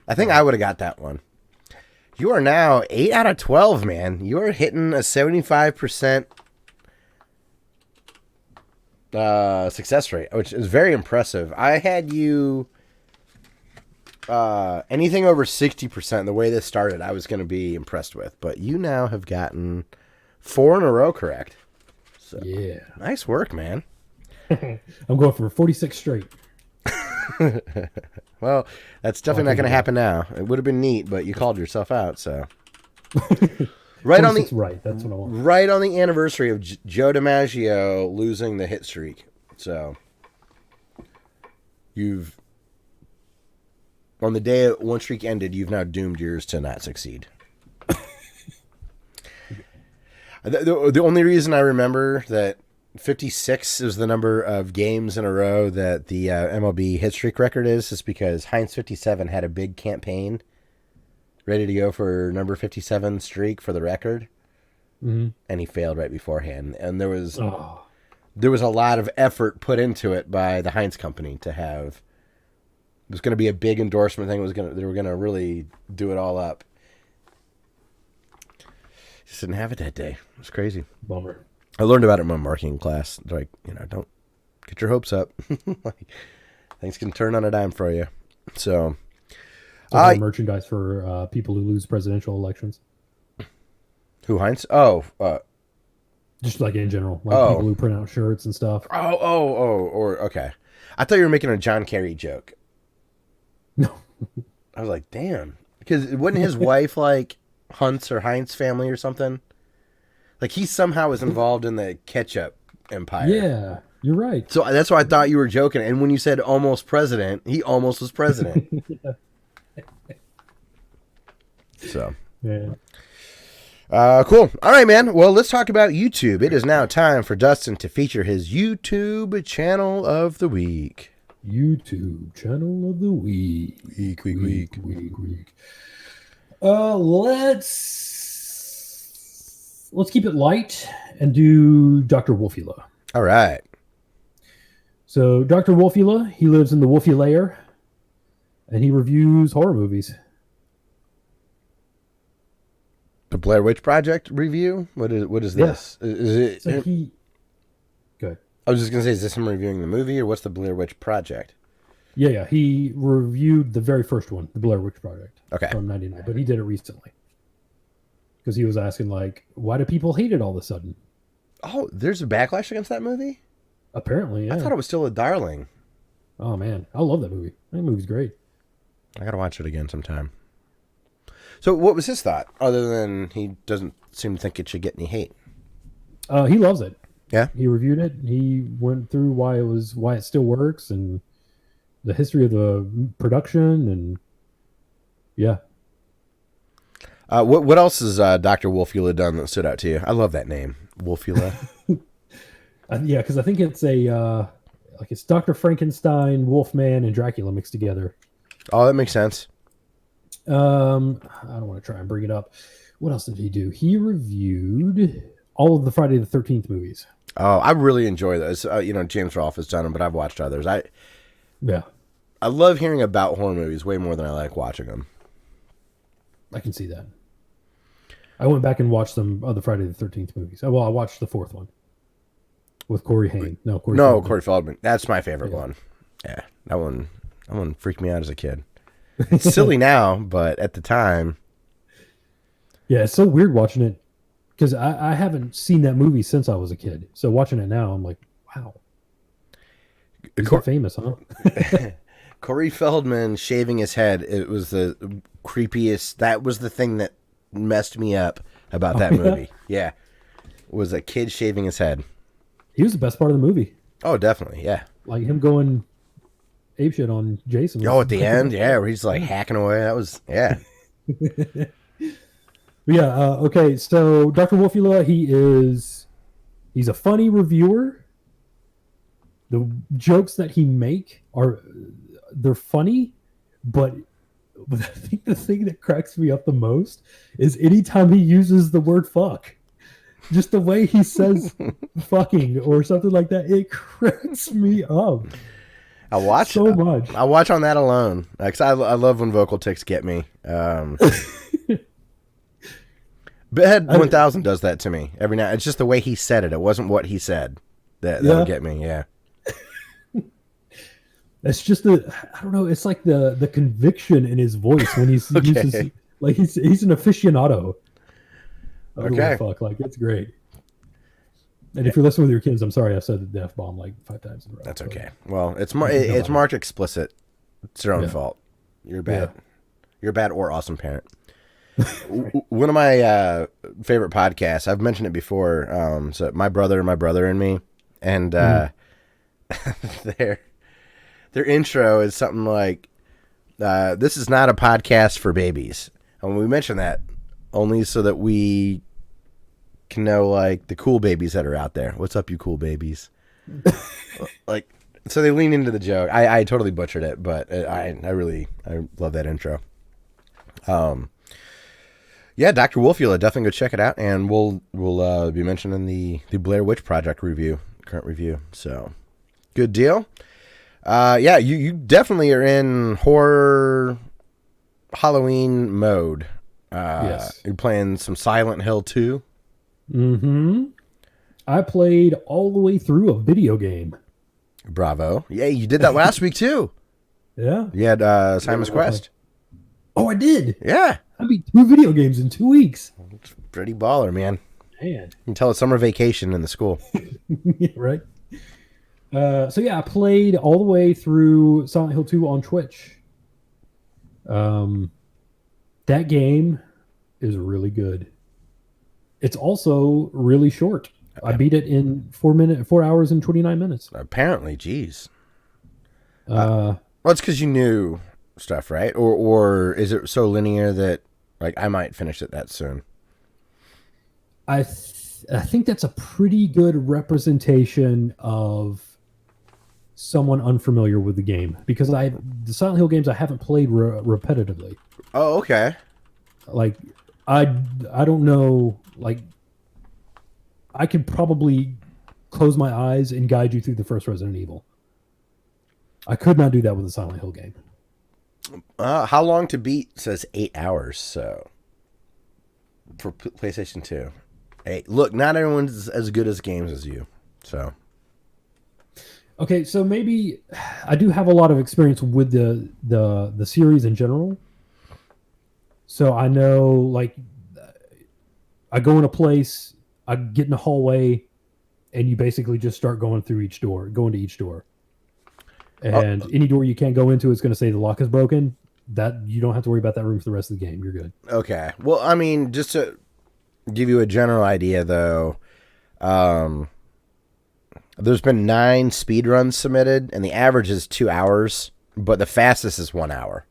I think I would have got that one. You are now 8 out of 12, man. You are hitting a 75% success rate, which is very impressive. I had you anything over 60%. The way this started, I was going to be impressed with. But you now have gotten 4 in a row correct. So, yeah. Nice work, man. I'm going for 46 straight. Well, that's definitely not going to happen now. It would have been neat, but you called yourself out, so. Right on the right. That's what I want. Right on the anniversary of Joe DiMaggio losing the hit streak. So you've on the day one streak ended, you've now doomed yours to not succeed. The only reason I remember that 56 is the number of games in a row that the MLB hit streak record is because Heinz 57 had a big campaign ready to go for number 57 streak for the record. Mm-hmm. And he failed right beforehand. And there was a lot of effort put into it by the Heinz company to have. It was going to be a big endorsement thing. They were going to really do it all up. Just didn't have it that day. It was crazy. Bummer. I learned about it in my marketing class. Like, don't get your hopes up. Like, things can turn on a dime for you. So, merchandise for people who lose presidential elections. Who, Heinz? Just like in general, like people who print out shirts and stuff. Okay. I thought you were making a John Kerry joke. No. I was like, damn. Because wasn't his wife like Hunt's or Heinz family or something? Like he somehow was involved in the ketchup empire. Yeah, you're right. So that's why I thought you were joking. And when you said almost president, he almost was president. So. Yeah. Cool. All right, man. Well, let's talk about YouTube. It is now time for Dustin to feature his YouTube channel of the week. YouTube channel of the week. Week. Let's keep it light and do Dr. Wolfula. All right. So Dr. Wolfula, he lives in the Wolfie lair, and he reviews horror movies. The Blair Witch Project review? What is this? Is it? So good. I was just gonna say, is this him reviewing the movie, or what's the Blair Witch Project? Yeah. He reviewed the very first one, the Blair Witch Project, from '99, but he did it recently because he was asking like, why do people hate it all of a sudden? Oh, there's a backlash against that movie? Apparently, yeah. I thought it was still a darling. Oh man, I love that movie. That movie's great. I gotta watch it again sometime. So what was his thought, other than he doesn't seem to think it should get any hate? He loves it. Yeah? He reviewed it. He went through why it still works and the history of the production and yeah. What else has Dr. Wolfula done that stood out to you? I love that name, Wolfula. Yeah, because I think it's it's Dr. Frankenstein, Wolfman, and Dracula mixed together. Oh, that makes sense. I don't want to try and bring it up. What else did he do? He reviewed all of the Friday the 13th movies. Oh, I really enjoy those. James Rolfe has done them, but I've watched others. I love hearing about horror movies way more than I like watching them. I can see that. I went back and watched some of the Friday the 13th movies. Well, I watched the fourth one with Corey Haim. Corey Feldman. That's my favorite one. Yeah, that one freaked me out as a kid. It's silly now, but at the time. Yeah, it's so weird watching it because I haven't seen that movie since I was a kid. So watching it now, I'm like, wow. He's so famous, huh? Corey Feldman shaving his head, it was the creepiest. That was the thing that messed me up about that movie. Yeah. Was a kid shaving his head. He was the best part of the movie. Oh, definitely, yeah. Like him going apeshit on Jason. Oh, at the end, yeah, where he's like hacking away. That was, yeah. Okay, so Dr. Wolfula, he's a funny reviewer. The jokes that he they're funny, But I think the thing that cracks me up the most is anytime he uses the word fuck. Just the way he says fucking or something like that, it cracks me up. I watch so much. I watch on that alone. Because I love when vocal tics get me. Bithead 1000 does that to me every now. It's just the way he said it. It wasn't what he said that would get me. Yeah. It's just I don't know. It's like the conviction in his voice when he's uses, like he's an aficionado. Okay. Fuck, like it's great. And if you're listening with your kids, I'm sorry I said the F-bomb like 5 times in a row. That's okay. Well, it's marked explicit. It's your own fault. You're bad. Yeah. You're a bad or awesome parent. One of my favorite podcasts, I've mentioned it before, so my brother and me, and their intro is something like, this is not a podcast for babies. And we mention that only so that we can know, like, the cool babies that are out there. What's up, you cool babies? Like, so they lean into the joke. I totally butchered it, but I love that intro. Yeah, Dr. Wolfula, definitely go check it out, and we'll be mentioning the Blair Witch Project current review. So, good deal. Yeah, you definitely are in horror Halloween mode. Yes. You're playing some Silent Hill 2. Mm-hmm. I played all the way through a video game. Bravo. Yeah, you did that last week, too. Yeah. You had Simon's Quest. Oh, I did? Yeah. I beat 2 video games in 2 weeks. It's pretty baller, man. Man. You can tell it's summer vacation in the school. Yeah, right? So yeah, I played all the way through Silent Hill 2 on Twitch. That game is really good. It's also really short. I beat it in 4 hours and 29 minutes. Apparently, geez. Well, it's because you knew stuff, right? Or is it so linear that, like, I might finish it that soon? I think that's a pretty good representation of someone unfamiliar with the game, because the Silent Hill games I haven't played repetitively. Oh, okay. Like, I don't know, like, I could probably close my eyes and guide you through the first Resident Evil. I could not do that with a Silent Hill game. How long to beat says 8 hours, so for PlayStation 2. Hey, look, not everyone's as good as games as you, so. Okay, so maybe I do have a lot of experience with the series in general. So I know, like, I go in a place, I get in a hallway, and you basically just start going to each door. And any door you can't go into is going to say the lock is broken. That you don't have to worry about that room for the rest of the game. You're good. Okay. Well, I mean, just to give you a general idea, though, there's been 9 speedruns submitted, and the average is 2 hours, but the fastest is 1 hour.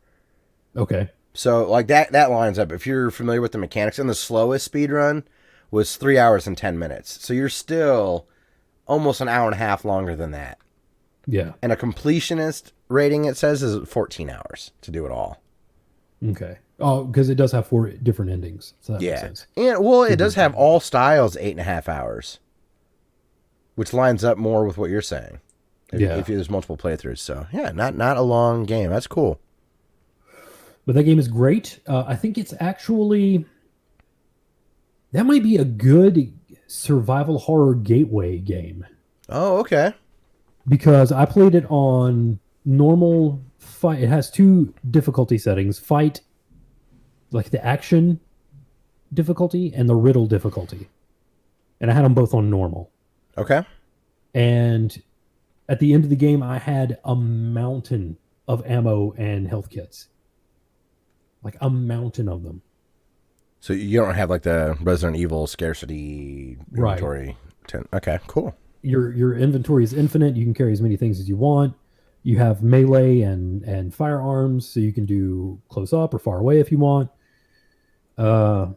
Okay. So, like, that lines up. If you're familiar with the mechanics, and the slowest speedrun was 3 hours and 10 minutes. So you're still almost an hour and a half longer than that. Yeah. And a completionist rating, it says, is 14 hours to do it all. Okay. Oh, because it does have 4 different endings. So that makes Yeah. sense. And, well, it does have all styles 8.5 hours, which lines up more with what you're saying. If there's multiple playthroughs. So, yeah, not a long game. That's cool. But that game is great. I think it's actually... That might be a good survival horror gateway game. Oh, okay. Because I played it on normal fight. It has 2 difficulty settings. Fight, like the action difficulty, and the riddle difficulty. And I had them both on normal. Okay. And at the end of the game, I had a mountain of ammo and health kits. Like a mountain of them. So you don't have like the Resident Evil scarcity inventory. Right. Okay, cool. Your inventory is infinite. You can carry as many things as you want. You have melee and firearms, so you can do close up or far away if you want. And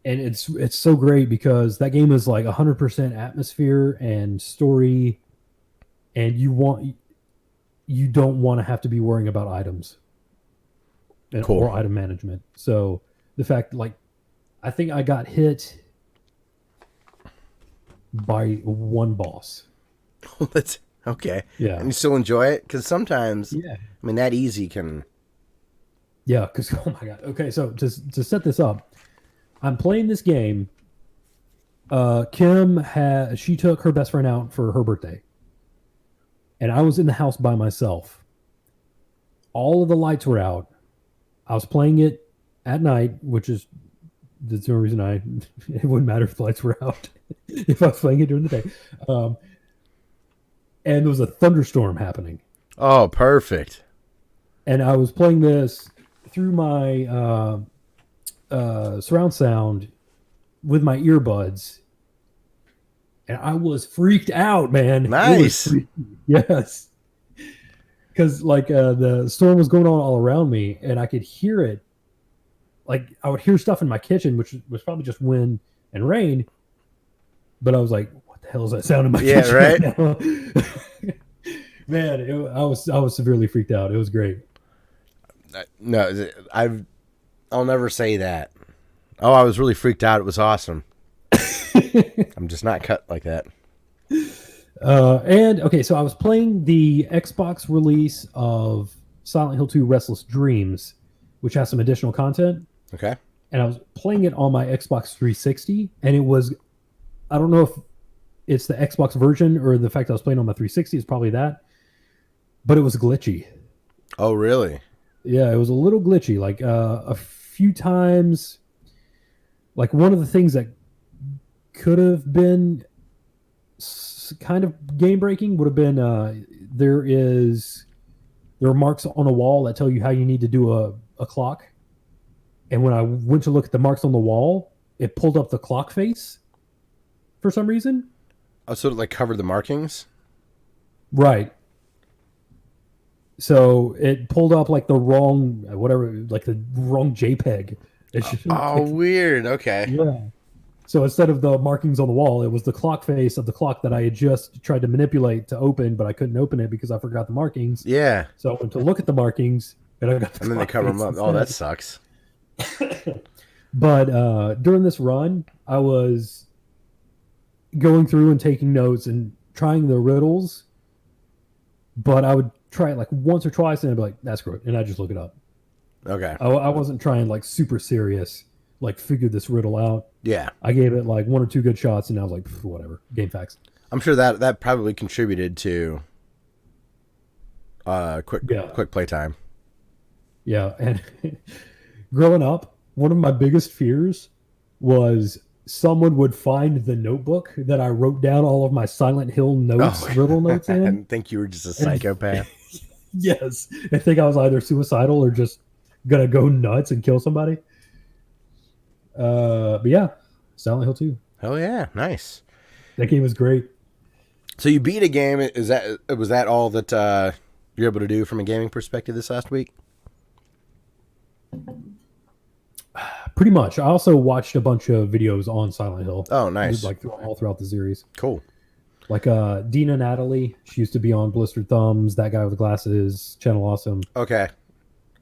it's so great because that game is like 100% atmosphere and story, and you don't want to have to be worrying about items Cool. or item management. So the fact, like, I think I got hit by one boss. That's okay. Yeah. And you still enjoy it? Because sometimes, Yeah. I mean, that easy can. Yeah, because, oh my God. Okay, so to set this up, I'm playing this game. She took her best friend out for her birthday. And I was in the house by myself. All of the lights were out. I was playing it at night, which is the only reason it wouldn't matter if the lights were out if I was playing it during the day. And there was a thunderstorm happening. Oh, perfect. And I was playing this through my surround sound with my earbuds. And I was freaked out, man. Nice. Yes. Because, like, the storm was going on all around me, and I could hear it. Like, I would hear stuff in my kitchen, which was probably just wind and rain. But I was like, what the hell is that sound in my kitchen right now? Man, I was severely freaked out. It was great. No, I'll never say that. Oh, I was really freaked out. It was awesome. I'm just not cut like that. And okay, so I was playing the Xbox release of Silent Hill 2 Restless Dreams, which has some additional content. Okay. And I was playing it on my Xbox 360, and it was, I don't know if it's the Xbox version or the fact I was playing on my 360 is probably that, but it was glitchy. Oh, really? Yeah, it was a little glitchy. Like a few times, like one of the things that could have been kind of game breaking would have been there are marks on a wall that tell you how you need to do a clock. And when I went to look at the marks on the wall, it pulled up the clock face for some reason. Oh, so it like covered the markings? Right. So it pulled up like the wrong, whatever, like the wrong JPEG. Oh, weird. Okay. Yeah. So instead of the markings on the wall, it was the clock face of the clock that I had just tried to manipulate to open, but I couldn't open it because I forgot the markings. Yeah. So I went to look at the markings, and I got the and then they cover them up. instead. Oh, that sucks. But during this run, I was going through and taking notes and trying the riddles, but I would try it like once or twice, and I'd be like, "That's great," and I just look it up. Okay. I wasn't trying like super serious, like figure this riddle out. Yeah. I gave it like one or two good shots, and I was like, whatever, game facts. I'm sure that probably contributed to quick play time. Yeah, and growing up, one of my biggest fears was someone would find the notebook that I wrote down all of my Silent Hill notes, riddle notes I in. didn't think you were just a psychopath. Yes, I think I was either suicidal or just gonna go nuts and kill somebody. But yeah, Silent Hill 2. Hell yeah, nice. That game was great. So you beat a game. Was that all that you're able to do from a gaming perspective this last week? Pretty much. I also watched a bunch of videos on Silent Hill. Oh, nice. Like all throughout the series. Cool. Like Dina Natalie, she used to be on Blistered Thumbs, that guy with the glasses, Channel Awesome. Okay.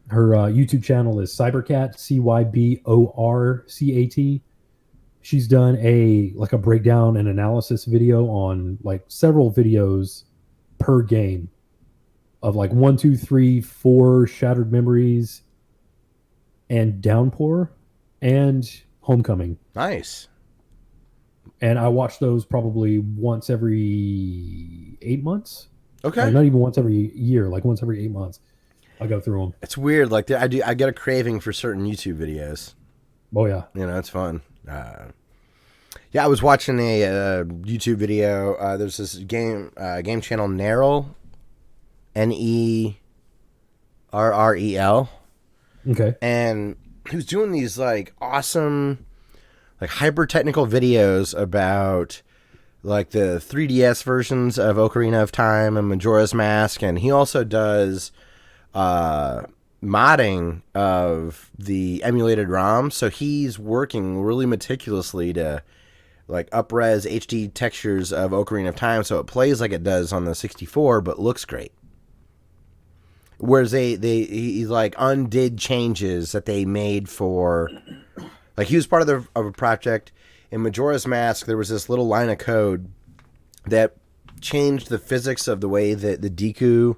Her YouTube channel is Cybercat, CYBORCAT. She's done a breakdown and analysis video on like several videos per game of like 1, 2, 3, 4 Shattered Memories and Downpour and Homecoming. Nice. And I watch those probably once every 8 months. Okay. Like not even once every year, like once every 8 months. I go through them. It's weird. Like I get a craving for certain YouTube videos. Oh yeah. You know, it's fun. Yeah, I was watching a YouTube video. There's this game channel Nerrel, Nerrrel. Okay. And he was doing these like awesome, like hyper technical videos about like the 3DS versions of Ocarina of Time and Majora's Mask, and he also does modding of the emulated ROM. So he's working really meticulously to like up-res HD textures of Ocarina of Time, so it plays like it does on the 64, but looks great. Whereas he like undid changes that they made for, like he was part of a project in Majora's Mask. There was this little line of code that changed the physics of the way that the Deku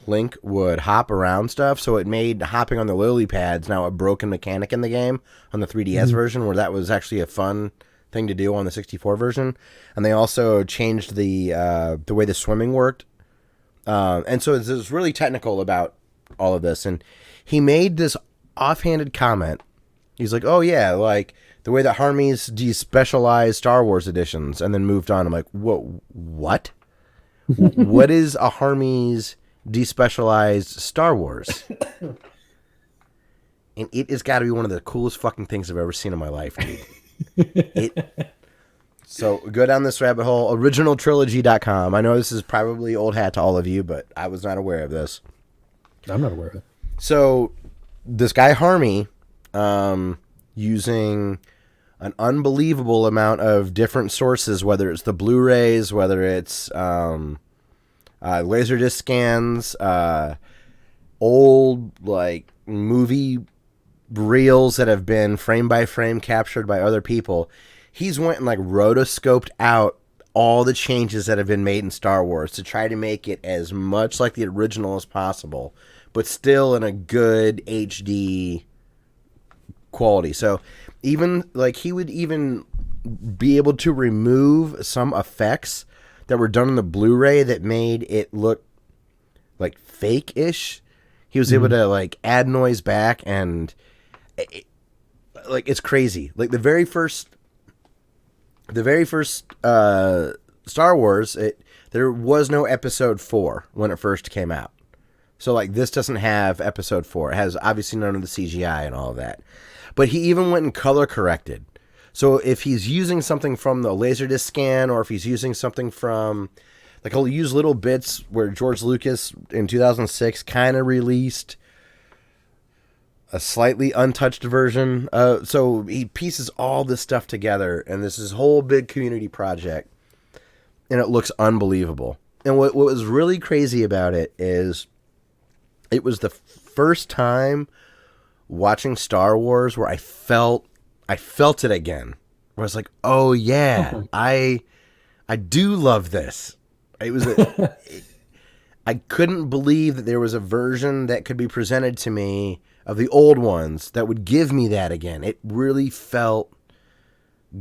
Link would hop around stuff. So it made hopping on the lily pads now a broken mechanic in the game on the 3DS version, where that was actually a fun thing to do on the 64 version. And they also changed the way the swimming worked. And so it's really technical about all of this. And he made this offhanded comment. He's like, oh yeah, like the way that Harmy's despecialized Star Wars editions, and then moved on. I'm like, whoa, what? What is a Harmy's despecialized Star Wars? And it has got to be one of the coolest fucking things I've ever seen in my life, dude. So go down this rabbit hole. Originaltrilogy.com. I know this is probably old hat to all of you, but I was not aware of this. I'm not aware of it. So this guy Harmy, using an unbelievable amount of different sources, whether it's the Blu-rays, whether it's Laserdisc scans, old like movie reels that have been frame by frame captured by other people. He's went and like rotoscoped out all the changes that have been made in Star Wars to try to make it as much like the original as possible, but still in a good HD quality. So even like he would even be able to remove some effects that were done on the Blu-ray that made it look like fake-ish. He was able to like add noise back, and like it's crazy. Like the very first Star Wars, there was no Episode 4 when it first came out. So like this doesn't have Episode 4. It has obviously none of the CGI and all of that. But he even went and color corrected. So if he's using something from the Laserdisc scan, or if he's using something from, like he'll use little bits where George Lucas in 2006 kind of released a slightly untouched version. So he pieces all this stuff together, and this is whole big community project, and it looks unbelievable. And what was really crazy about it is it was the first time watching Star Wars where I felt it again. Where I was like, oh yeah, I do love this. It was I couldn't believe that there was a version that could be presented to me of the old ones that would give me that again. It really felt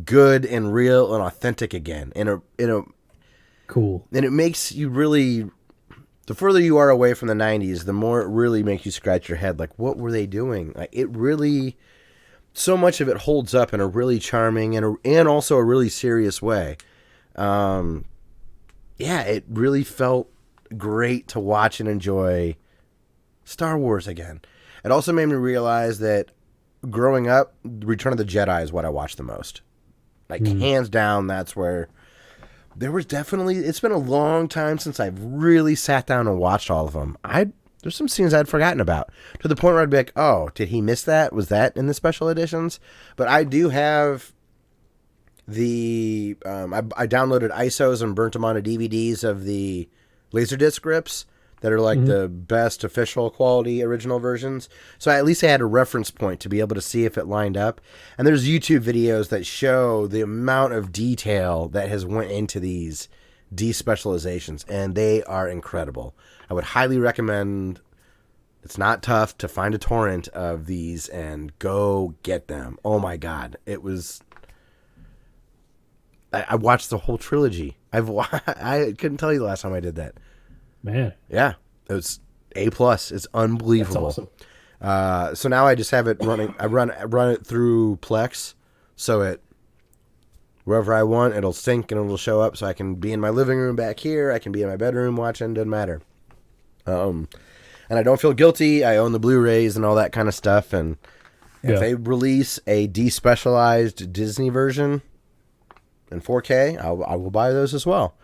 good and real and authentic again. In a cool. And it makes you really, the further you are away from the 90s, the more it really makes you scratch your head. Like, what were they doing? Like, it really, so much of it holds up in a really charming and also a really serious way. Yeah, it really felt great to watch and enjoy Star Wars again. It also made me realize that growing up, Return of the Jedi is what I watched the most. Like, hands down, that's where there was definitely, it's been a long time since I've really sat down and watched all of them. There's some scenes I'd forgotten about, to the point where I'd be like, oh, did he miss that? Was that in the special editions? But I do have the, I downloaded ISOs and burnt them onto DVDs of the Laserdisc rips that are like the best official quality original versions. So at least I had a reference point to be able to see if it lined up. And there's YouTube videos that show the amount of detail that has went into these despecializations, and they are incredible. I would highly recommend, it's not tough to find a torrent of these and go get them. Oh my God. It was, I watched the whole trilogy. I couldn't tell you the last time I did that. Man. Yeah, it was A+. It's unbelievable. That's awesome. So now I just have it running. I run it through Plex, so it wherever I want, it'll sync and it'll show up. So I can be in my living room back here. I can be in my bedroom watching. Doesn't matter. And I don't feel guilty. I own the Blu-rays and all that kind of stuff. And if they release a despecialized Disney version in 4K, I will buy those as well.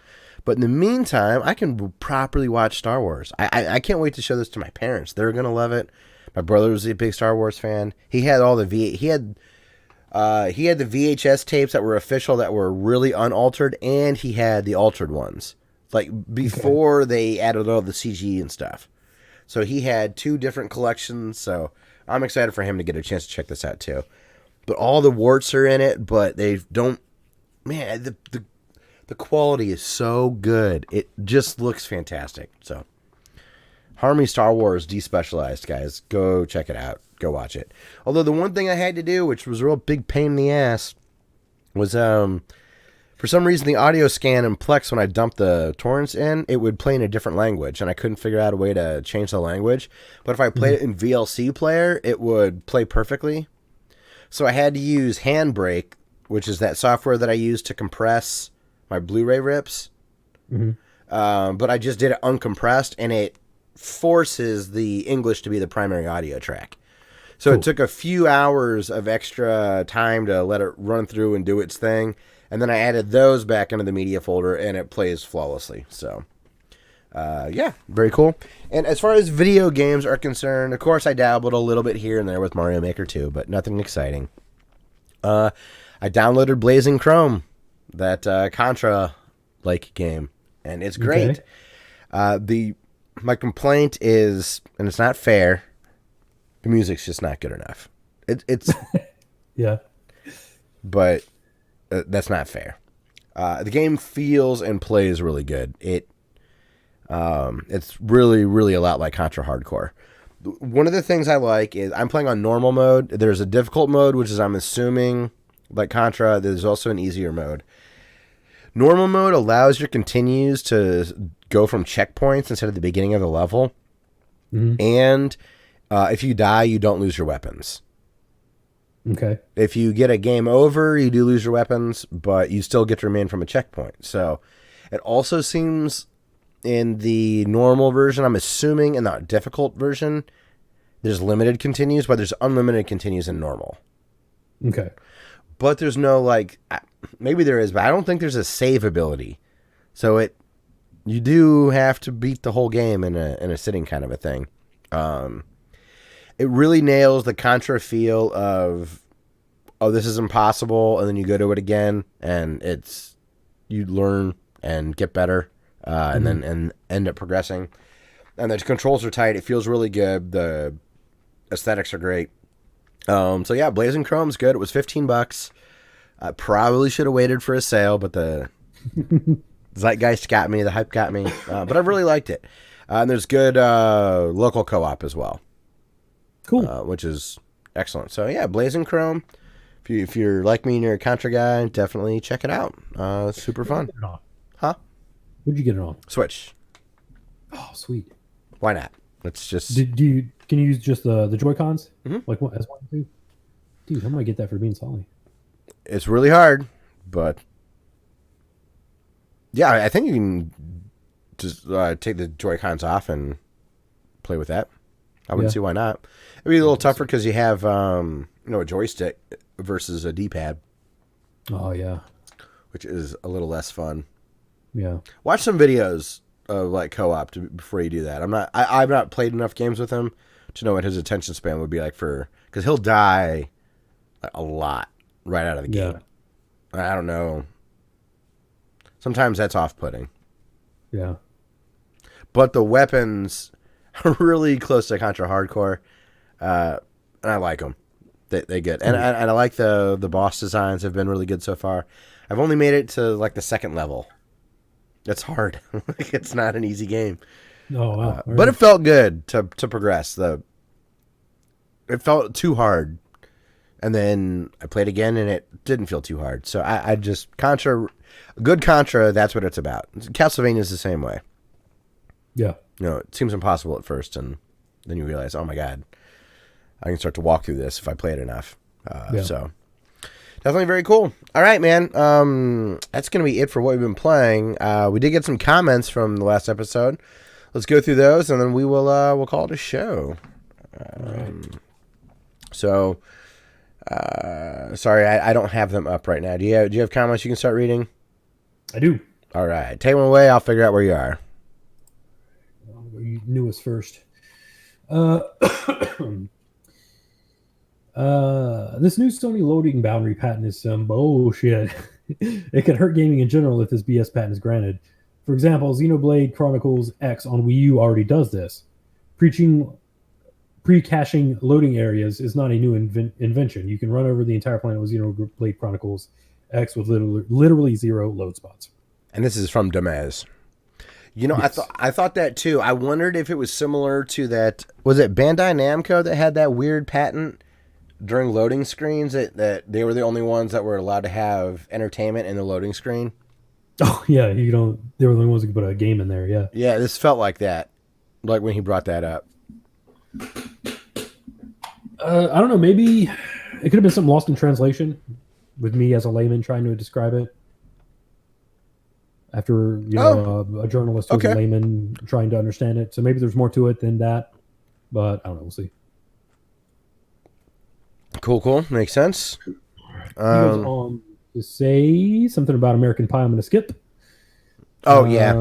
But in the meantime, I can properly watch Star Wars. I can't wait to show this to my parents. They're gonna love it. My brother was a big Star Wars fan. He had all the he had the VHS tapes that were official, that were really unaltered, and he had the altered ones, like before they added all the CG and stuff. So he had 2 different collections. So I'm excited for him to get a chance to check this out too. But all the warts are in it, but they don't. Man, the quality is so good. It just looks fantastic. So, Harmy Star Wars Despecialized, guys. Go check it out. Go watch it. Although the one thing I had to do, which was a real big pain in the ass, was for some reason the audio scan in Plex, when I dumped the torrents in, it would play in a different language, and I couldn't figure out a way to change the language. But if I played it in VLC player, it would play perfectly. So I had to use Handbrake, which is that software that I use to compress my Blu-ray rips. But I just did it uncompressed, and it forces the English to be the primary audio track. So It took a few hours of extra time to let it run through and do its thing. And then I added those back into the media folder, and it plays flawlessly. So, yeah, very cool. And as far as video games are concerned, of course, I dabbled a little bit here and there with Mario Maker 2, but nothing exciting. I downloaded Blazing Chrome, that Contra-like game, and it's great. Okay. My complaint is, and it's not fair, the music's just not good enough. It's yeah, but that's not fair. The game feels and plays really good. It's really, really a lot like Contra Hardcore. One of the things I like is I'm playing on normal mode. There's a difficult mode, which is, I'm assuming, like Contra, there's also an easier mode. Normal mode allows your continues to go from checkpoints instead of the beginning of the level. And if you die, you don't lose your weapons. Okay. If you get a game over, you do lose your weapons, but you still get to remain from a checkpoint. So it also seems in the normal version, I'm assuming in the difficult version, there's limited continues, but there's unlimited continues in normal. Okay. But there's no, like, maybe there is, but I don't think there's a save ability. So you do have to beat the whole game in a sitting kind of a thing. It really nails the Contra feel of, oh, this is impossible, and then you go to it again, and you learn and get better, and then end up progressing. And the controls are tight. It feels really good. The aesthetics are great. So yeah, Blazing Chrome's good. It was $15. I probably should have waited for a sale, but the zeitgeist got me, the hype got me. But I really liked it. And there's good local co-op as well. Cool. Which is excellent. So yeah, Blazing Chrome. If you're like me and you're a Contra guy, definitely check it out. It's super fun. Huh? What'd you get it on? Switch. Oh, sweet. Why not? Let's just. Can you use just the Joy-Cons? Like what, as one and two? Dude, I might get that for being Solly. It's really hard, but yeah, I think you can just take the Joy-Cons off and play with that. I wouldn't see why not. It'd be a little tougher because you have a joystick versus a D-pad. Oh yeah, which is a little less fun. Yeah, watch some videos of like co-op before you do that. I've not played enough games with him to know what his attention span would be like because he'll die a lot right out of the gate. I don't know. Sometimes that's off-putting. Yeah. But the weapons are really close to Contra Hardcore, and I like them. They're good. And I like the boss designs have been really good so far. I've only made it to like the second level. It's hard. It's not an easy game. Oh, wow. But it felt good to progress. It felt too hard. And then I played again, and it didn't feel too hard. So I just Contra, good Contra. That's what it's about. Castlevania is the same way. Yeah. It seems impossible at first, and then you realize, oh my god, I can start to walk through this if I play it enough. So definitely very cool. All right, man. That's gonna be it for what we've been playing. We did get some comments from the last episode. Let's go through those, and then we'll call it a show. So. Sorry, I don't have them up right now. Do you have comments you can start reading? I do. All right. Take one away. I'll figure out where you are. You knew us first. This new Sony loading boundary patent is some bullshit. It could hurt gaming in general if this BS patent is granted. For example, Xenoblade Chronicles X on Wii U already does this. Pre-caching loading areas is not a new invention. You can run over the entire planet with Xenoblade Chronicles X with literally 0 load spots. And this is from Demez. You know, yes. I thought that too. I wondered if it was similar to that. Was it Bandai Namco that had that weird patent during loading screens that they were the only ones that were allowed to have entertainment in the loading screen? Oh yeah, they were the only ones who could put a game in there. Yeah. Yeah, this felt like that, like when he brought that up. I don't know. Maybe it could have been something lost in translation with me as a layman trying to describe it. After a journalist who's a layman trying to understand it, so maybe there's more to it than that. But I don't know. We'll see. Cool. Makes sense. He goes on to say something about American Pie. I'm going to skip. Oh yeah.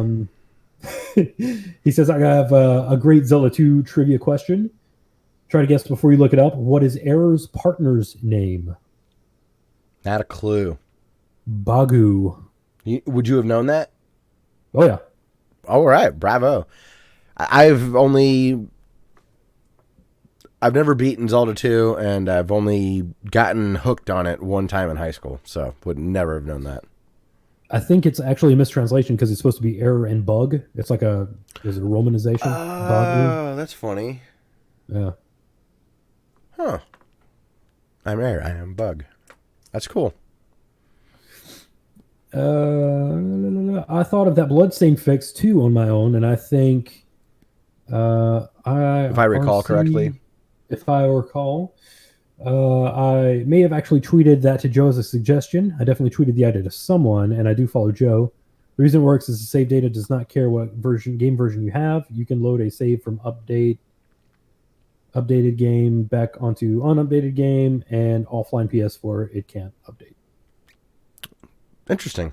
He says I have a great Zelda 2 trivia question. Try to guess before you look it up. What is Error's partner's name? Not a clue. Bagu. Would you have known that? Oh, yeah. All right. Bravo. I've never beaten Zelda 2, and I've only gotten hooked on it one time in high school, so would never have known that. I think it's actually a mistranslation because it's supposed to be error and bug. It's like is it a romanization? Oh, that's funny. Yeah. Huh. I'm error. I am bug. That's cool. I thought of that Bloodstained fix too on my own, and I think if I recall correctly, I may have actually tweeted that to Joe as a suggestion. I definitely tweeted the idea to someone, and I do follow Joe. The reason it works is the save data does not care what game version you have. You can load a save from updated game back onto unupdated game, and offline PS4 it can't update. Interesting.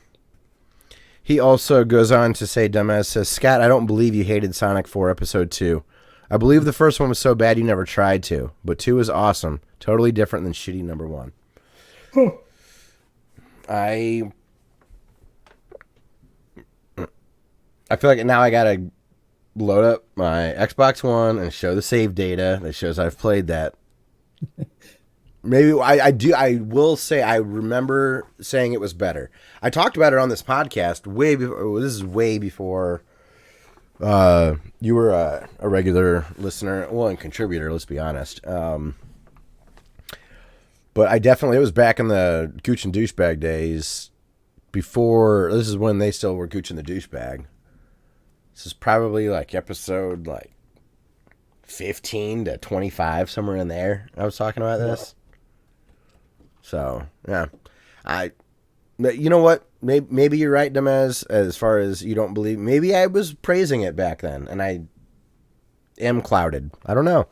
He also goes on to say, Dumbass says, Scott, I don't believe you hated Sonic 4 Episode 2. I believe the first one was so bad you never tried to, but 2 is awesome. Totally different than shitty number 1. Huh. I feel like now I gotta load up my Xbox One and show the save data that shows I've played that. Maybe I will say I remember saying it was better. I talked about it on this podcast way before. This is way before you were a regular listener, well, and contributor, let's be honest. But it was back in the Gooch and Douchebag days. Before, this is when they still were Gooch and the Douchebag. This is probably like episode 15 to 25, somewhere in there. I was talking about this. So, yeah. You know what? Maybe you're right, Demez, as far as you don't believe. Maybe I was praising it back then, and I am clouded. I don't know.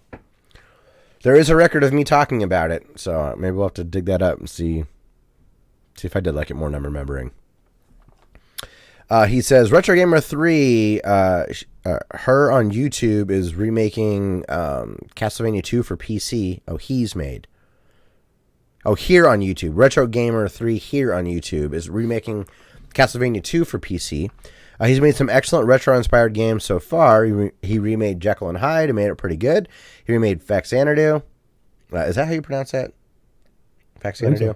There is a record of me talking about it, so maybe we'll have to dig that up and see if I did like it more than I'm remembering. He says, Retro Gamer 3, her on YouTube is remaking Castlevania 2 for PC. Oh, he's made. Oh, here on YouTube. Retro Gamer 3 here on YouTube is remaking Castlevania 2 for PC. He's made some excellent retro-inspired games so far. He remade Jekyll and Hyde and made it pretty good. He remade Faxanadu. Is that how you pronounce that? Faxanadu?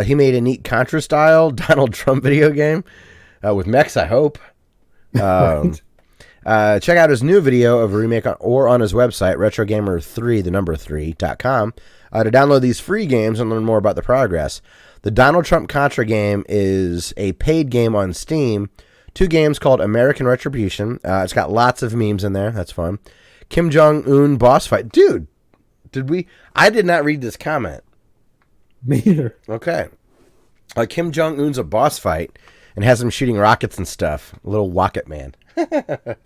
He made a neat Contra-style Donald Trump video game with mechs, I hope. Right. Check out his new video of a remake on his website, retrogamer3.com, to download these free games and learn more about the progress. The Donald Trump Contra game is a paid game on Steam. 2 games called American Retribution. It's got lots of memes in there. That's fun. Kim Jong-un boss fight. Dude, I did not read this comment. Me either. Okay. Kim Jong-un's a boss fight and has him shooting rockets and stuff. A little rocket man. It's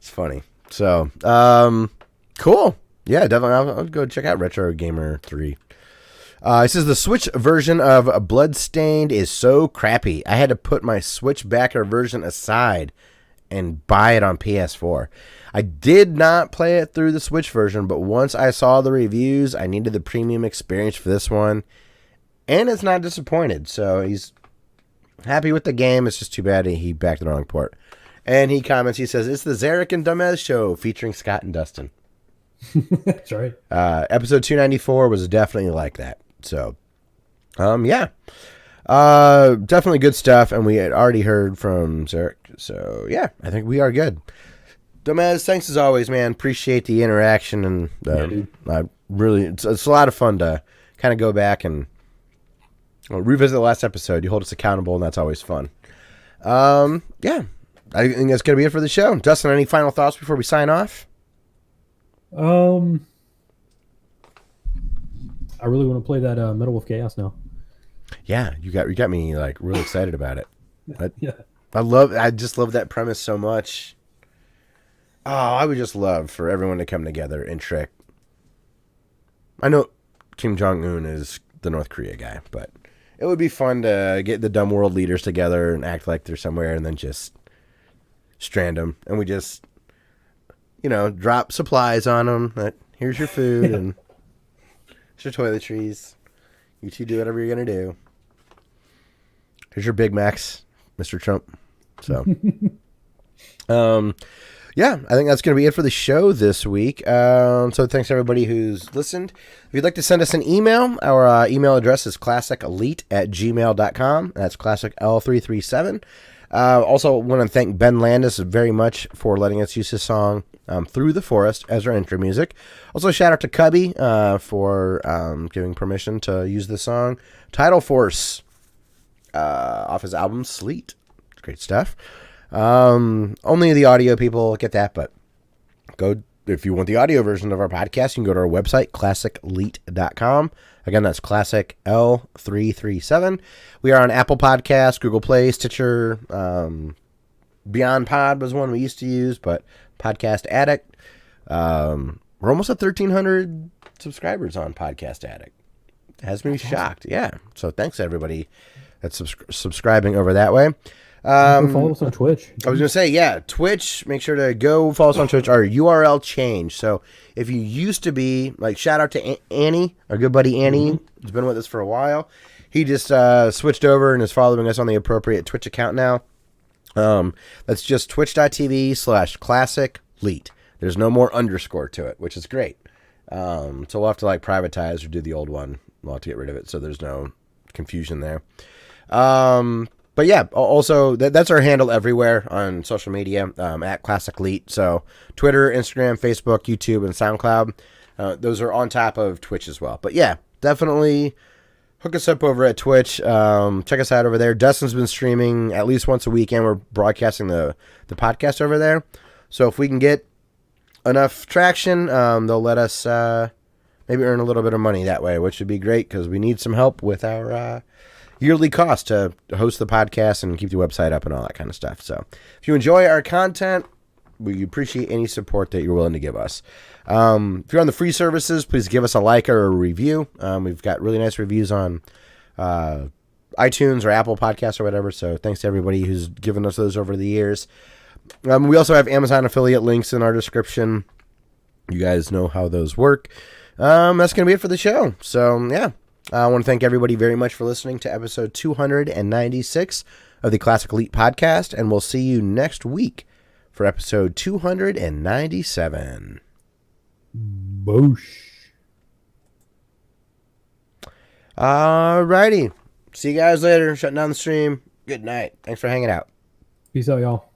funny. So, cool. Yeah, definitely. I'll go check out Retro Gamer 3. It says the Switch version of Bloodstained is so crappy. I had to put my Switchbacker version aside and buy it on PS4. I did not play it through the Switch version, but once I saw the reviews, I needed the premium experience for this one, and it's not disappointed. So he's happy with the game. It's just too bad he backed the wrong port. And he comments, he says, it's the Zarek and Dumez show featuring Scott and Dustin. That's right. Episode 294 was definitely like that. So, yeah. Definitely good stuff. And we had already heard from Zarek. So, yeah, I think we are good. Dumez, thanks as always, man. Appreciate the interaction. And it's a lot of fun to kind of go back and revisit the last episode. You hold us accountable, and that's always fun. Yeah. I think that's going to be it for the show. Dustin, any final thoughts before we sign off? I really want to play that Metal Wolf Chaos now. Yeah, you got me like really excited about it. Yeah. I just love that premise so much. Oh, I would just love for everyone to come together and trick. I know Kim Jong-un is the North Korea guy, but it would be fun to get the dumb world leaders together and act like they're somewhere and then just strand them. And we just, drop supplies on them. That here's your food and here's your toiletries. You two do whatever you're going to do. Here's your Big Macs, Mr. Trump. So, yeah, I think that's going to be it for the show this week. So thanks to everybody who's listened. If you'd like to send us an email, our email address is classicelite@gmail.com. That's classic L337. Also want to thank Ben Landis very much for letting us use his song Through the Forest as our intro music. Also shout out to Cubby for giving permission to use the song Tidal Force off his album Sleet. Great stuff. Only the audio people get that, but go if you want the audio version of our podcast, you can go to our website, classicleet.com. Again, that's classic L337. We are on Apple Podcasts, Google Play, Stitcher, Beyond Pod was one we used to use, but Podcast Addict. We're almost at 1,300 subscribers on Podcast Addict. It has me shocked. Yeah. So thanks to everybody that's subscribing over that way. Follow us on Twitch. I was going to say, yeah, Twitch. Make sure to go follow us on Twitch. Our URL changed. So if you used to be, like, shout out to Annie, our good buddy Annie, who's been with us for a while. He just switched over and is following us on the appropriate Twitch account now. That's just twitch.tv/classicleet. There's no more underscore to it, which is great. So we'll have to, like, privatize or do the old one. We'll have to get rid of it so there's no confusion there. But yeah, also that's our handle everywhere on social media, at Classic Leet. So Twitter, Instagram, Facebook, YouTube, and SoundCloud. Those are on top of Twitch as well. But yeah, definitely hook us up over at Twitch. Check us out over there. Dustin's been streaming at least once a week, and we're broadcasting the podcast over there. So if we can get enough traction, they'll let us maybe earn a little bit of money that way, which would be great because we need some help with our yearly cost to host the podcast and keep the website up and all that kind of stuff. So if you enjoy our content, we appreciate any support that you're willing to give us. If you're on the free services, please give us a like or a review. We've got really nice reviews on iTunes or Apple Podcasts or whatever. So thanks to everybody who's given us those over the years. We also have Amazon affiliate links in our description. You guys know how those work. That's going to be it for the show. So yeah. I want to thank everybody very much for listening to episode 296 of the Classic Elite Podcast, and we'll see you next week for episode 297. Boosh. Alrighty. See you guys later. Shutting down the stream. Good night. Thanks for hanging out. Peace out, y'all.